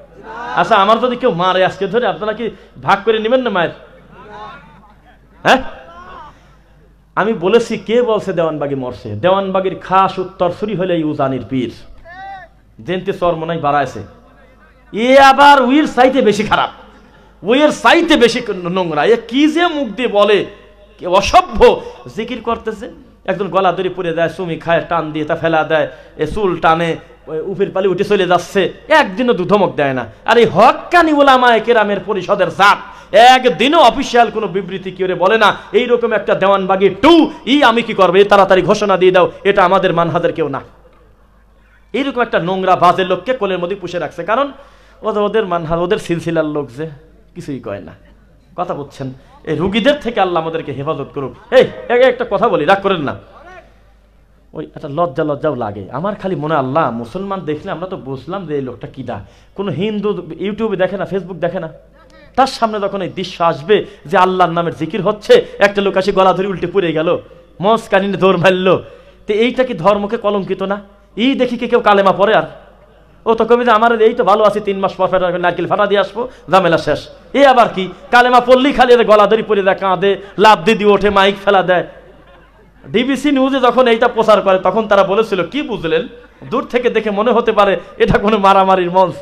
আচ্ছা, আমার যদি কেউ মারে আজকে ধরে, আপনারা কি ভাগ করে নেবেন না মায়ের? হ্যাঁ, আমি বলেছি, কে বলছে দেওয়ানবাগি মরছে? দেওয়ানবাগির খাস উত্তর সুরি হলে ইউজানির পীর জেনতে চরমনাই বাড়াইছে। এ আবার উইর সাইতে বেশি খারাপ, উইয়ের সাইতে বেশি নোংরা। এ কি যে মুখ দিয়ে বলে, অসভ্য জিকির করতেছে, একজন গলা দড়ি পরে দেয়, চুমি খায়, টান দিয়ে তা ফেলা দেয়, এ চুল টানে, উফের পালি উঠে চলে যাচ্ছে, একদিনও ধমক দেয় না। আর এই হক্কানি উলামায়ে কেরামের পরিষদের জাত একদিনও অফিসিয়াল কোনো বিবৃতি কি বলে না এইরকম একটা দেওয়ানবাগি টু আমি কি করবো, তাড়াতাড়ি ঘোষণা দিয়ে দাও, এটা আমাদের মানহাজের কেউ না। এইরকম একটা নোংরা বাজে লোককে কোলের মধ্যে পুষে রাখছে, কারণ ওদের মানহাজ, ওদের সিলসিলার লোক যে কিছুই কয় না। কথা বলছেন, এই রুগীদের থেকে আল্লাহ আমাদেরকে হেফাজত করুক। এই একটা কথা বলি, রাগ করেন না, ওই একটা লজ্জাও লাগে আমার, খালি মনে আল্লাহ মুসলমান দেখলে আমরা তো বুঝলাম যে এই লোকটা কিডা। কোনো হিন্দু ইউটিউবে দেখে না, ফেসবুক দেখে না, তার সামনে যখন এই দৃশ্য আসবে যে আল্লাহর নামের জিকির হচ্ছে, একটা লোক আসে গলা ধরে উল্টে পড়ে গেল, মস কানিনে দৌড় মারলো, তো এইটা কি ধর্মকে কলঙ্কিত না? দেখি কি কেউ কালেমা পড়ে? আর ও তো কবি যে আমার এই তো ভালো আছে, 3 মাস পর নারকেল ফাটা দিয়ে আসবো, ঝামেলা শেষ। আবার কি কালেমা পড়লেই খালি গলা ধরে পড়ে দেয়, কাঁদে, লাভ দিয়ে ওঠে, মাইক ফেলা দেয়। ডিবিসি নিউজে যখন এইটা প্রচার করে তখন তারা বলেছিল কি বুঝলেন, দূর থেকে দেখে মনে হতে পারে এটা কোনো মারামারির মঞ্চ,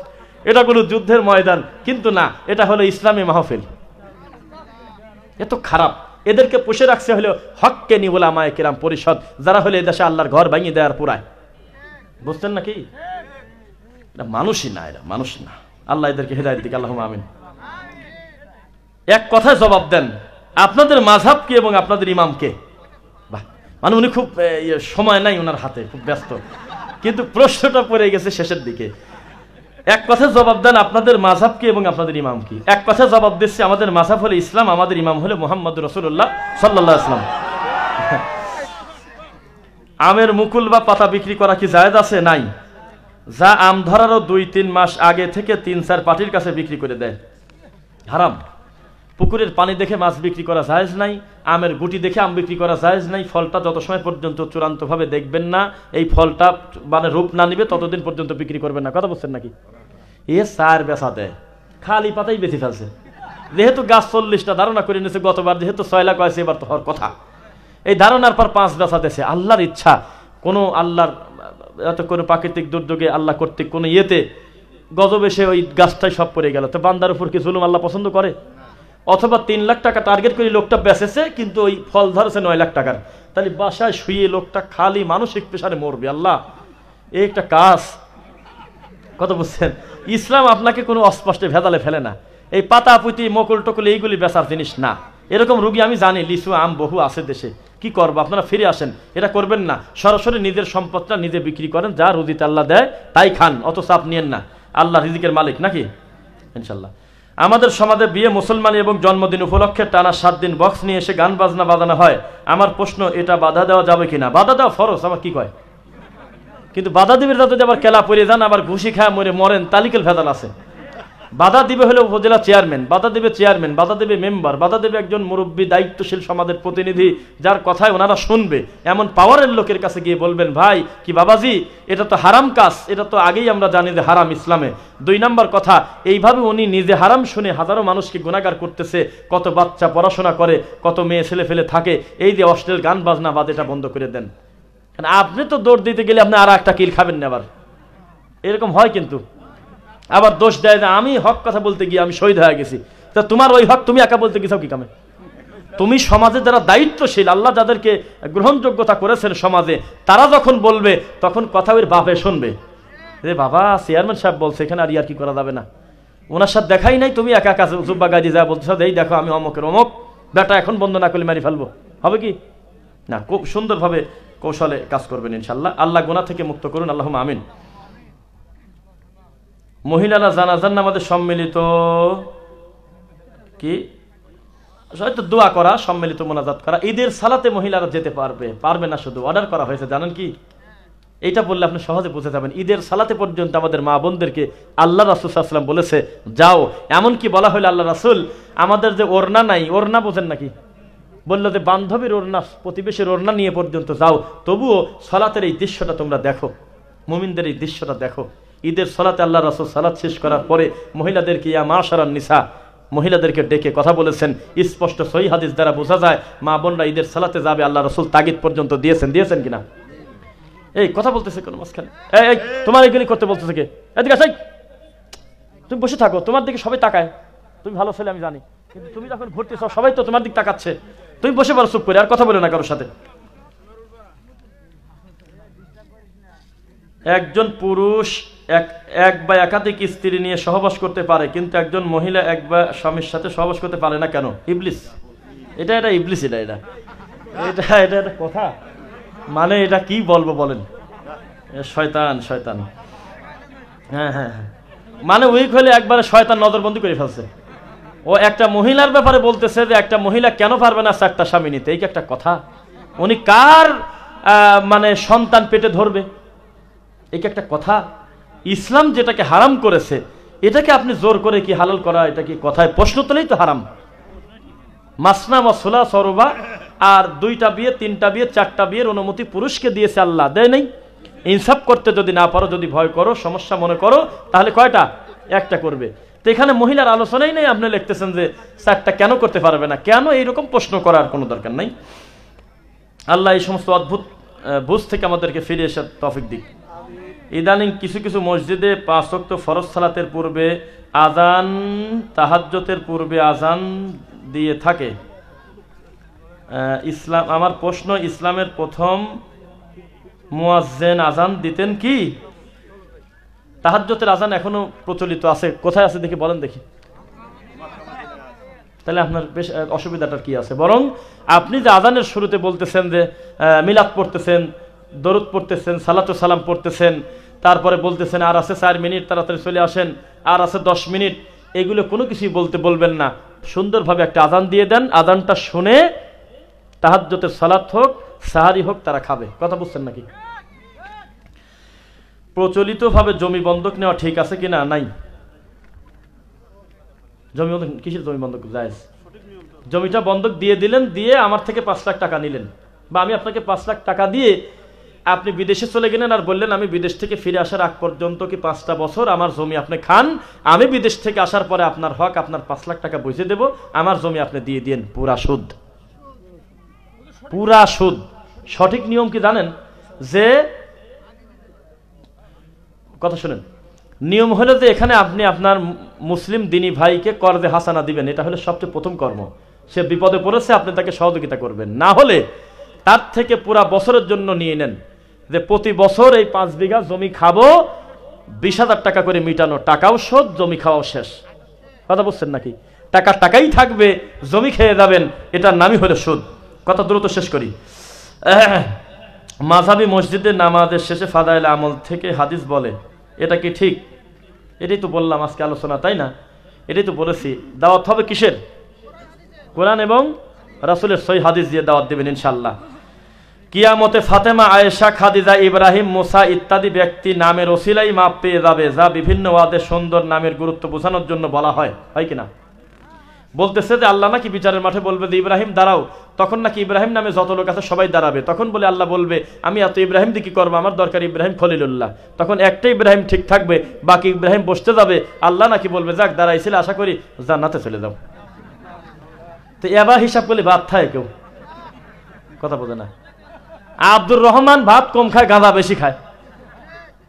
এটা কোনো যুদ্ধের ময়দান, কিন্তু না, এটা হলো ইসলামী মাহফিল। এত খারাপ, এদেরকে পুষে রাখছে হলো হক্কানি উলামায়ে কেরাম পরিষদ, যারা হলো এদেশে আল্লাহর ঘর ভাঙিয়ে দেওয়ার পুরায়। বুঝছেন নাকি? এটা মানুষই না, এরা মানুষ না। আল্লাহ এদেরকে হেদায়েত দিক, আল্লাহুম্মা আমিন। এক কথায় জবাব দেন, আপনাদের মাযহাব কি এবং আপনাদের ইমাম কে? বাহ, মানে উনি খুব সময় নাই ওনার হাতে, খুব ব্যস্ত, কিন্তু প্রশ্নটা পড়ে গেছে শেষের দিকে। এক কথায় জবাব দেন, আপনাদের মাযহাব কি এবং আপনাদের ইমাম কি? এক কথায় জবাব দিচ্ছে, আমাদের মাযহাব হলো ইসলাম, আমাদের ইমাম হলো মুহাম্মদুর রাসূলুল্লাহ সাল্লাল্লাহু আলাইহি ওয়াসাল্লাম। আমের মুকুল বা পাতা বিক্রি করা কি জায়েজ আছে? নাই। যা আম ধরারও 2-3 মাস আগে থেকে 3-4 পার্টির কাছে বিক্রি করে দেয়, হারাম। পুকুরের পানি দেখে মাছ বিক্রি করা জায়েজ নাই, আমের গুটি দেখে আম বিক্রি করা জায়েজ নাই। ফলটা যত সময় পর্যন্ত চূড়ান্তভাবে দেখবেন না, এই ফলটা মানে রূপ না নিবে, ততদিন পর্যন্ত বিক্রি করবেন না। কথা বলছেন নাকি? সার বেচা দেয়, খালি পাতাই বেঁচে ফেলছে, যেহেতু গাছ 40টা ধারণা করে নিয়েছে গতবার, যেহেতু 6 লাখ হয়েছে এবার তো হওয়ার কথা, এই ধারণার পর 5 বেচা দিয়েছে। আল্লাহর ইচ্ছা, কোনো আল্লাহর এত কোনো প্রাকৃতিক দুর্যোগে আল্লাহ কর্তৃক কোনো ইয়েতে গজব এসে ওই গাছটাই সব পড়ে গেল, তো বান্দার উপর কি জুলুম আল্লাহ পছন্দ করে? অথবা 3 লাখ টাকা টার্গেট করে লোকটা বেচেছে, কিন্তু ওই ফল ধরেছে 9 লাখ টাকার, তাহলে বাসায় শুয়ে লোকটা খালি মানসিক প্রেসারে মরবে। আল্লাহ, এই একটা কাজ। কত বুঝছেন? ইসলাম আপনাকে কোনো অস্পষ্টে ভেদালে ফেলে না। এই পাতা পুঁতি মকল টকল এইগুলি বেচার জিনিস না। এরকম রুগী আমি জানি, লিচু আম বহু আছে দেশে, কি করবো, আপনারা ফিরে আসেন, এটা করবেন না। সরাসরি নিজের সম্পদটা নিজে বিক্রি করেন, যা রুজিতে আল্লাহ দেয় তাই খান, অত চাপ নিয়েন না, আল্লাহ রিজিকের মালিক নাকি, ইনশাল্লাহ। আমাদের সমাজে বিয়ে, মুসলমানি এবং জন্মদিন উপলক্ষে টানা 7 দিন বক্স নিয়ে এসে গান বাজনা বাজানো হয়। আমার প্রশ্ন, এটা বাধা দেওয়া যাবে কিনা? বাধা দেওয়া ফরজ, আমার কি কয়, কিন্তু বাধা দিবে যদি আবার কেলা পড়ে যান, আবার ঘুষি খায় মরেন, তালিকেল ভেজাল আছে। বাধা দিবে হলে উপজেলা চেয়ারম্যান, বাধা দেবে চেয়ারম্যান, বাধা দেবে মেম্বার, বাধা দেবে একজন মুরব্বী দায়িত্বশীল সমাজের প্রতিনিধি, যার কথায় ওনারা শুনবে। এমন পাওয়ারের লোকের কাছে গিয়ে বলবেন, ভাই কি বাবাজি, এটা তো হারাম কাজ, এটা তো আগেই আমরা জানি যে হারাম ইসলামে। 2 নম্বর কথা, এইভাবে উনি নিজে হারাম শুনে হাজারো মানুষকে গুনাহগার করতেছে, কত বাচ্চা পড়াশোনা করে, কত মেয়ে ছেলে ফেলে থাকে, এই যে অশ্লীল গান বাজনা বাদ, এটা বন্ধ করে দেন। আপনি তো দৌড় দিতে গেলে আপনি আর একটা কিল খাবেন না, আবার এরকম হয়। কিন্তু আবার দোষ দেয় না, আমি হক কথা বলতে গিয়ে আমি শহীদ হয়ে গেছি, তা তোমার ওই হক তুমি একা বলতে গেছাও কি কামে? তুমি সমাজে যারা দায়িত্বশীল, আল্লাহ যাদেরকে গ্রহণযোগ্যতা করেছেন সমাজে, তারা যখন বলবে তখন কথা ওই বাপে শুনবে, রে বাবা চেয়ারম্যান সাহেব বলছে, এখানে আর কি করা যাবে না, ওনার সাথে দেখাই নাই, তুমি একা কাছে জুব্বা গাজি যা বলছো, এই দেখো আমি অমকের অমক, বেটা এখন বন্ধ না করলে মারি ফেলবো, হবে কি না? খুব সুন্দরভাবে কৌশলে কাজ করবেন ইনশাল্লাহ। আল্লাহ গুনাহ থেকে মুক্ত করুন, আল্লাহুম্মা আমিন। মহিলারা জানাজার নামাজে সম্মিলিত কি হয়তো দোয়া করা, সম্মিলিত মোনাজাত করা, ঈদের সালাতে মহিলারা যেতে পারবে না, শুধু অর্ডার করা হয়েছে, জানেন কি? এইটা বললে আপনি সহজে বুঝে যাবেন। ঈদের সালাতে পর্যন্ত আমাদের মা বোনদেরকে আল্লাহ রাসূল সাল্লাল্লাহু আলাইহি ওয়াসাল্লাম বলেছে যাও। এমনকি বলা হলো আল্লাহ রাসূল, আমাদের যে ওড়না নাই, ওড়না বোঝেন নাকি, বললো যে বান্ধবীর ওড়না, প্রতিবেশীর ওড়না নিয়ে পর্যন্ত যাও, তবুও সালাতের এই দৃশ্যটা তোমরা দেখো, মুমিনদের এই দৃশ্যটা দেখো। ঈদের সালাতে আল্লাহ রাসূল সালাত শেষ করার পরে মহিলাদেরকে ইয়া মাশারান নিসা, মহিলাদেরকে ডেকে কথা বলেছেন। স্পষ্ট সহিহ হাদিস দ্বারা বোঝা যায় মা বোনরা ঈদের সালাতে যাবে, আল্লাহ রাসূল তাগিদ পর্যন্ত দিয়েছেন কিনা? এই কথা বলতেছে কোন মাঝখানে, এই তোমার এগুলি করতে বলতেছে কে? এদিকে আসো, তুমি বসে থাকো, তোমার দিকে সবাই তাকায়, তুমি ভালো ছেলে আমি জানি, কিন্তু তুমি যখন ভর্তি সবাই তো তোমার দিক তাকাচ্ছে, তুমি বসে পড়ো চুপ করে, আর কথা বলে না কারোর সাথে। একজন পুরুষ এক বা একাধিক স্ত্রী নিয়ে সহবাস করতে পারে, কিন্তু একজন মহিলা এক বা স্বামীর সাথে সহবাস করতে পারে না কেন? ইবলিস, এটা ইবলিস, এটা এটা এটা এটা একটা কথা, মানে এটা কি বলবো বলেন? শয়তান শয়তান, হ্যাঁ হ্যাঁ হ্যাঁ, মানে উইক হলে একবারে শয়তান নজরবন্দি করে ফেলছে। ও একটা মহিলার ব্যাপারে বলতেছে যে একটা মহিলা কেন পারবে না চারটা স্বামী নিতে, এই কি একটা কথা? উনি কার মানে সন্তান পেটে ধরবে, এই কি একটা কথা? ইসলাম যেটাকে হারাম করেছে এটাকে আপনি জোর করে কি হালাল করা, এটা কি কথায়? প্রশ্ন তোলেই তো হারাম। মাসনা মাসুলা সরবা, আর 2টা বিয়ে 3টা বিয়ে 4টা বিয়ের অনুমতি পুরুষকে দিয়েছে আল্লাহ, দেয় নাই? ইনসাফ করতে যদি না পারো, যদি ভয় করো, সমস্যা মনে করো, তাহলে কয়টা? একটা করবে। তো এখানে মহিলার আলোচনাই নেই, আপনি লিখতেছেন যে 4টা কেন করতে পারবে না, কেন? এইরকম প্রশ্ন করার কোনো দরকার নাই। আল্লাহ এই সমস্ত অদ্ভুত বুঝ থেকে আমাদেরকে ফিরে এসে তৌফিক দিক। ইদানিং কিছু কিছু মসজিদে 5 ওয়াক্ত ফরজ সালাতের পূর্বে আজান, তাহাজ্জুদের পূর্বে আজান দিয়ে থাকে। ইসলাম, আমার প্রশ্ন, ইসলামের প্রথম মুয়াজ্জিন আজান দিতেন কি? তাহাজ্জুদের আজান এখনো প্রচলিত আছে? কোথায় আছে দেখি, বলেন দেখি। তাহলে আপনার বেশ অসুবিধাটা কি আছে? বরং আপনি যে আজানের শুরুতে বলতেছেন যে মিলাদ পড়তেছেন, দরুদ পড়তেছেন, সালাতু সালাম পড়তেছেন, তারপরে বলতেছেন আর আছে 4 মিনিট, তাড়াতাড়ি চলে আসেন, আর আছে 10 মিনিট, এগুলো কোনো কিছুই বলবেন না। সুন্দরভাবে একটা আজান দিয়ে দেন, আজানটা শুনে তাহাজ্জুদের সালাত হোক, সাহারি হোক, তারা খাবে। কথা বুঝছেন নাকি? প্রচলিতভাবে জমি বন্ধক নেওয়া ঠিক আছে কিনা? নাই। জমি বন্ধক, কিসের জমি বন্ধক? জায়েজ। জমিটা বন্ধক দিয়ে দিলেন, দিয়ে আমার থেকে 5 লাখ টাকা নিলেন, বা আমি আপনাকে 5 লাখ টাকা দিয়ে আপনি বিদেশে চলে গেলেন, আর বললেন আমি বিদেশ থেকে ফিরে আসার আগ পর্যন্ত কি 5টা বছর আমার জমি আপনি খান, আমি বিদেশ থেকে আসার পরে আপনার হক, আপনার 5 লাখ টাকা বুঝে দেব, আমার জমি আপনি দিয়ে দিন। পুরা সুদ, পুরা সুদ। সঠিক নিয়ম কি জানেন? যে কথা শুনেন, নিয়ম হলো যে এখানে আপনি আপনার মুসলিম দিনী ভাইকে করদে হাসানা দিবেন, এটা হলো সবচেয়ে প্রথম কর্ম। সে বিপদে পড়েছে, আপনি তাকে সহযোগিতা করবেন। না হলে তার থেকে পুরা বছরের জন্য নিয়ে নেন, যে প্রতি বছর এই 5 বিঘা জমি খাবো, 20,000 টাকা করে মিটানো, টাকাও শোধ, জমি খাওয়াও শেষ। কথা বুঝছেন নাকি? টাকাই থাকবে, জমি খেয়ে যাবেন, এটার নামই হলো সুদ। কথা দ্রুত শেষ করি। মাযহাবী মসজিদে নামাজের শেষে ফাদাইল আমল থেকে হাদিস বলে, এটা কি ঠিক? এটাই তো বললাম আজকে আলোচনা, তাই না? এটাই তো বলেছি। দাওয়াত হবে কিসের? কোরআন এবং রাসূলের সহিহ হাদিস দিয়ে দাওয়াত দেবেন ইনশাআল্লাহ। কিয়ামতে ফাতেমা, আয়েশা, খাদিজা, ইব্রাহিম, মুসা ইত্যাদি ব্যক্তি নামের ওসিলাই মাপ পেয়ে যাবে, যা বিভিন্ন ওয়াদে সুন্দর নামের গুরুত্ব বোঝানোর জন্য বলা হয়, হয় কিনা? বলতেছে যে আল্লাহ নাকি বিচারের মাঠে বলবে যে ইব্রাহিম দাঁড়াও, তখন নাকি ইব্রাহিম নামে যত লোক আছে সবাই দাঁড়াবে। তখন বলে আল্লাহ বলবে আমি এত ইব্রাহিম দিয়ে কি করবো, আমার দরকার ইব্রাহিম খলিলুল্লাহ। তখন একটা ইব্রাহিম ঠিক থাকবে, বাকি ইব্রাহিম বসতে যাবে। আল্লাহ নাকি বলবে যাক দাঁড়াইছিলে, আশা করি জান্নাতে চলে যাও। তো এবার হিসাব করলে ভাত খায় কেউ? কথা বোঝে না। আব্দুর রহমান ভাত কম খায়, গাঁজা বেশি খায়,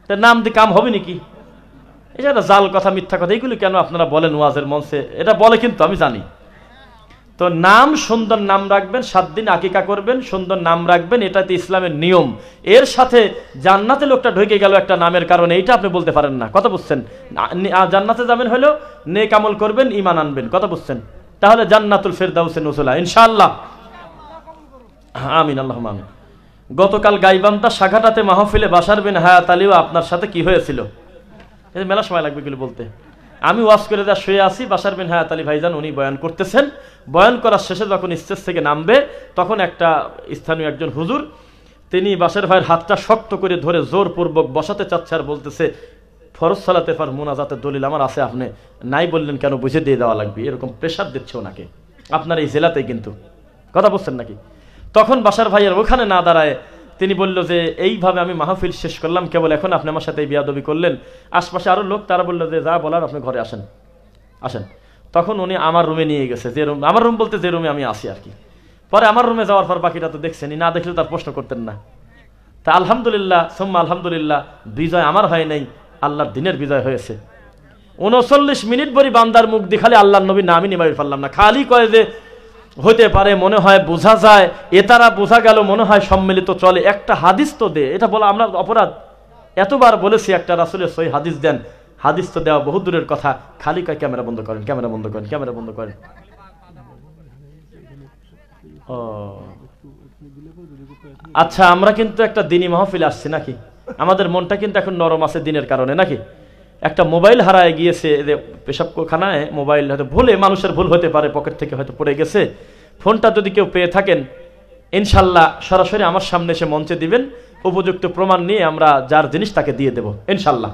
তার নাম দিয়ে কাম হবে নাকি? এটা একটা জাল কথা, মিথ্যা কথা। এইগুলি কেন আপনারা বলেন ওয়াজের মঞ্চে? এটা বলে কিন্তু আমি জানি। তো নাম, সুন্দর নাম রাখবেন, 7 দিন আকিকা করবেন, সুন্দর নাম রাখবেন, এটাতে ইসলামের নিয়ম। এর সাথে জান্নাতে লোকটা ঢুকে গেল একটা নামের কারণে, এইটা আপনি বলতে পারেন না। কথা বুঝছেন? জান্নাতে যাবেন হলো নেক আমল করবেন, ঈমান আনবেন। কথা বুঝছেন? তাহলে জান্নাতুল ফেরদাউসে নুজুলা ইনশাআল্লাহ। আমিন, আল্লাহুম্মা আমিন। গতকাল গাইবান্ধা সাঘাটাতে মাহফিলে বাশার বিন হায়াত আলীও আপনার সাথে কি হয়েছিল? এই মেলা সময় লাগবে এগুলো বলতে। আমি ওয়াজ করে যা শুয়ে আছি, বাশার বিন হায়াত আলী ভাইজান উনি বয়ান করতেছেন। বয়ান করার শেষে যখন স্টেজ থেকে নামবে, তখন একটা স্থানীয় একজন হুজুর, তিনি বাশার ভাইয়ের হাতটা শক্ত করে ধরে জোরপূর্বক বসাতে চাচ্ছে, আর বলতেছে ফরজ সালাতে পার মুনাজাতের দলিল আমার আছে, আপনি নাই বললেন কেন, বুঝে দিয়ে দেওয়া লাগবে। এরকম প্রেশার দিচ্ছে ওনাকে, আপনার এই জেলাতেই কিন্তু। কথা বুঝছেন নাকি? তখন বাশার ভাইয়ের ওখানে না দাঁড়ায় তিনি বলল যে এইভাবে আমি মাহফিল শেষ করলাম, কেবল এখন আপনি আমার সাথে বিয়াদবি করলেন। আশপাশে আরো লোক, তারা বললো যে যা বলার আপনি ঘরে আসেন, আসেন। তখন উনি আমার রুমে নিয়ে গেছে, যে রুম, আমার রুম বলতে যে রুমে আমি আসি আর কি। পরে আমার রুমে যাওয়ার পর বাকিটা তো দেখছেনই, না দেখলে তার প্রশ্ন করতেন না। তা আলহামদুলিল্লাহ সুম্মা আলহামদুলিল্লাহ, বিজয় আমার হয় নাই, আল্লাহর দিনের বিজয় হয়েছে। 39 মিনিট ভরি বান্দার মুখ দেখালে আল্লাহর নবী নামই নিমাই পারলাম না। খালি কয় যে হতে পারে, মনে হয় বোঝা যায়, এ তারা বোঝা গেল, মনে হয় সম্মিলিত চলে, একটা হাদিস তো দে। এটা বলা আমরা অপরাধ? এতবার বলেছি একটা রাসূলের সহিহ হাদিস দেন, হাদিস তো দেওয়া বহু দূরের কথা, খালি কয় ক্যামেরা বন্ধ করেন, ক্যামেরা বন্ধ করেন, ক্যামেরা বন্ধ করেন। ও আচ্ছা, আমরা কিন্তু একটা দিনী মাহফিল আসছি নাকি? আমাদের মনটা কিন্তু এখন নরম আছে দিনের কারণে নাকি? একটা মোবাইল হারায় গিয়েছে পেশাবখানায়, মোবাইল হয়তো ভুলে, মানুষের ভুল হতে পারে, পকেট থেকে হয়তো পড়ে গেছে। ফোনটা যদি কেউ পেয়ে থাকেন, ইনশাল্লাহ সরাসরি আমার সামনে এসে মঞ্চে দিবেন, উপযুক্ত প্রমাণ নিয়ে আমরা যার জিনিস তাকে দিয়ে দেব ইনশাল্লাহ।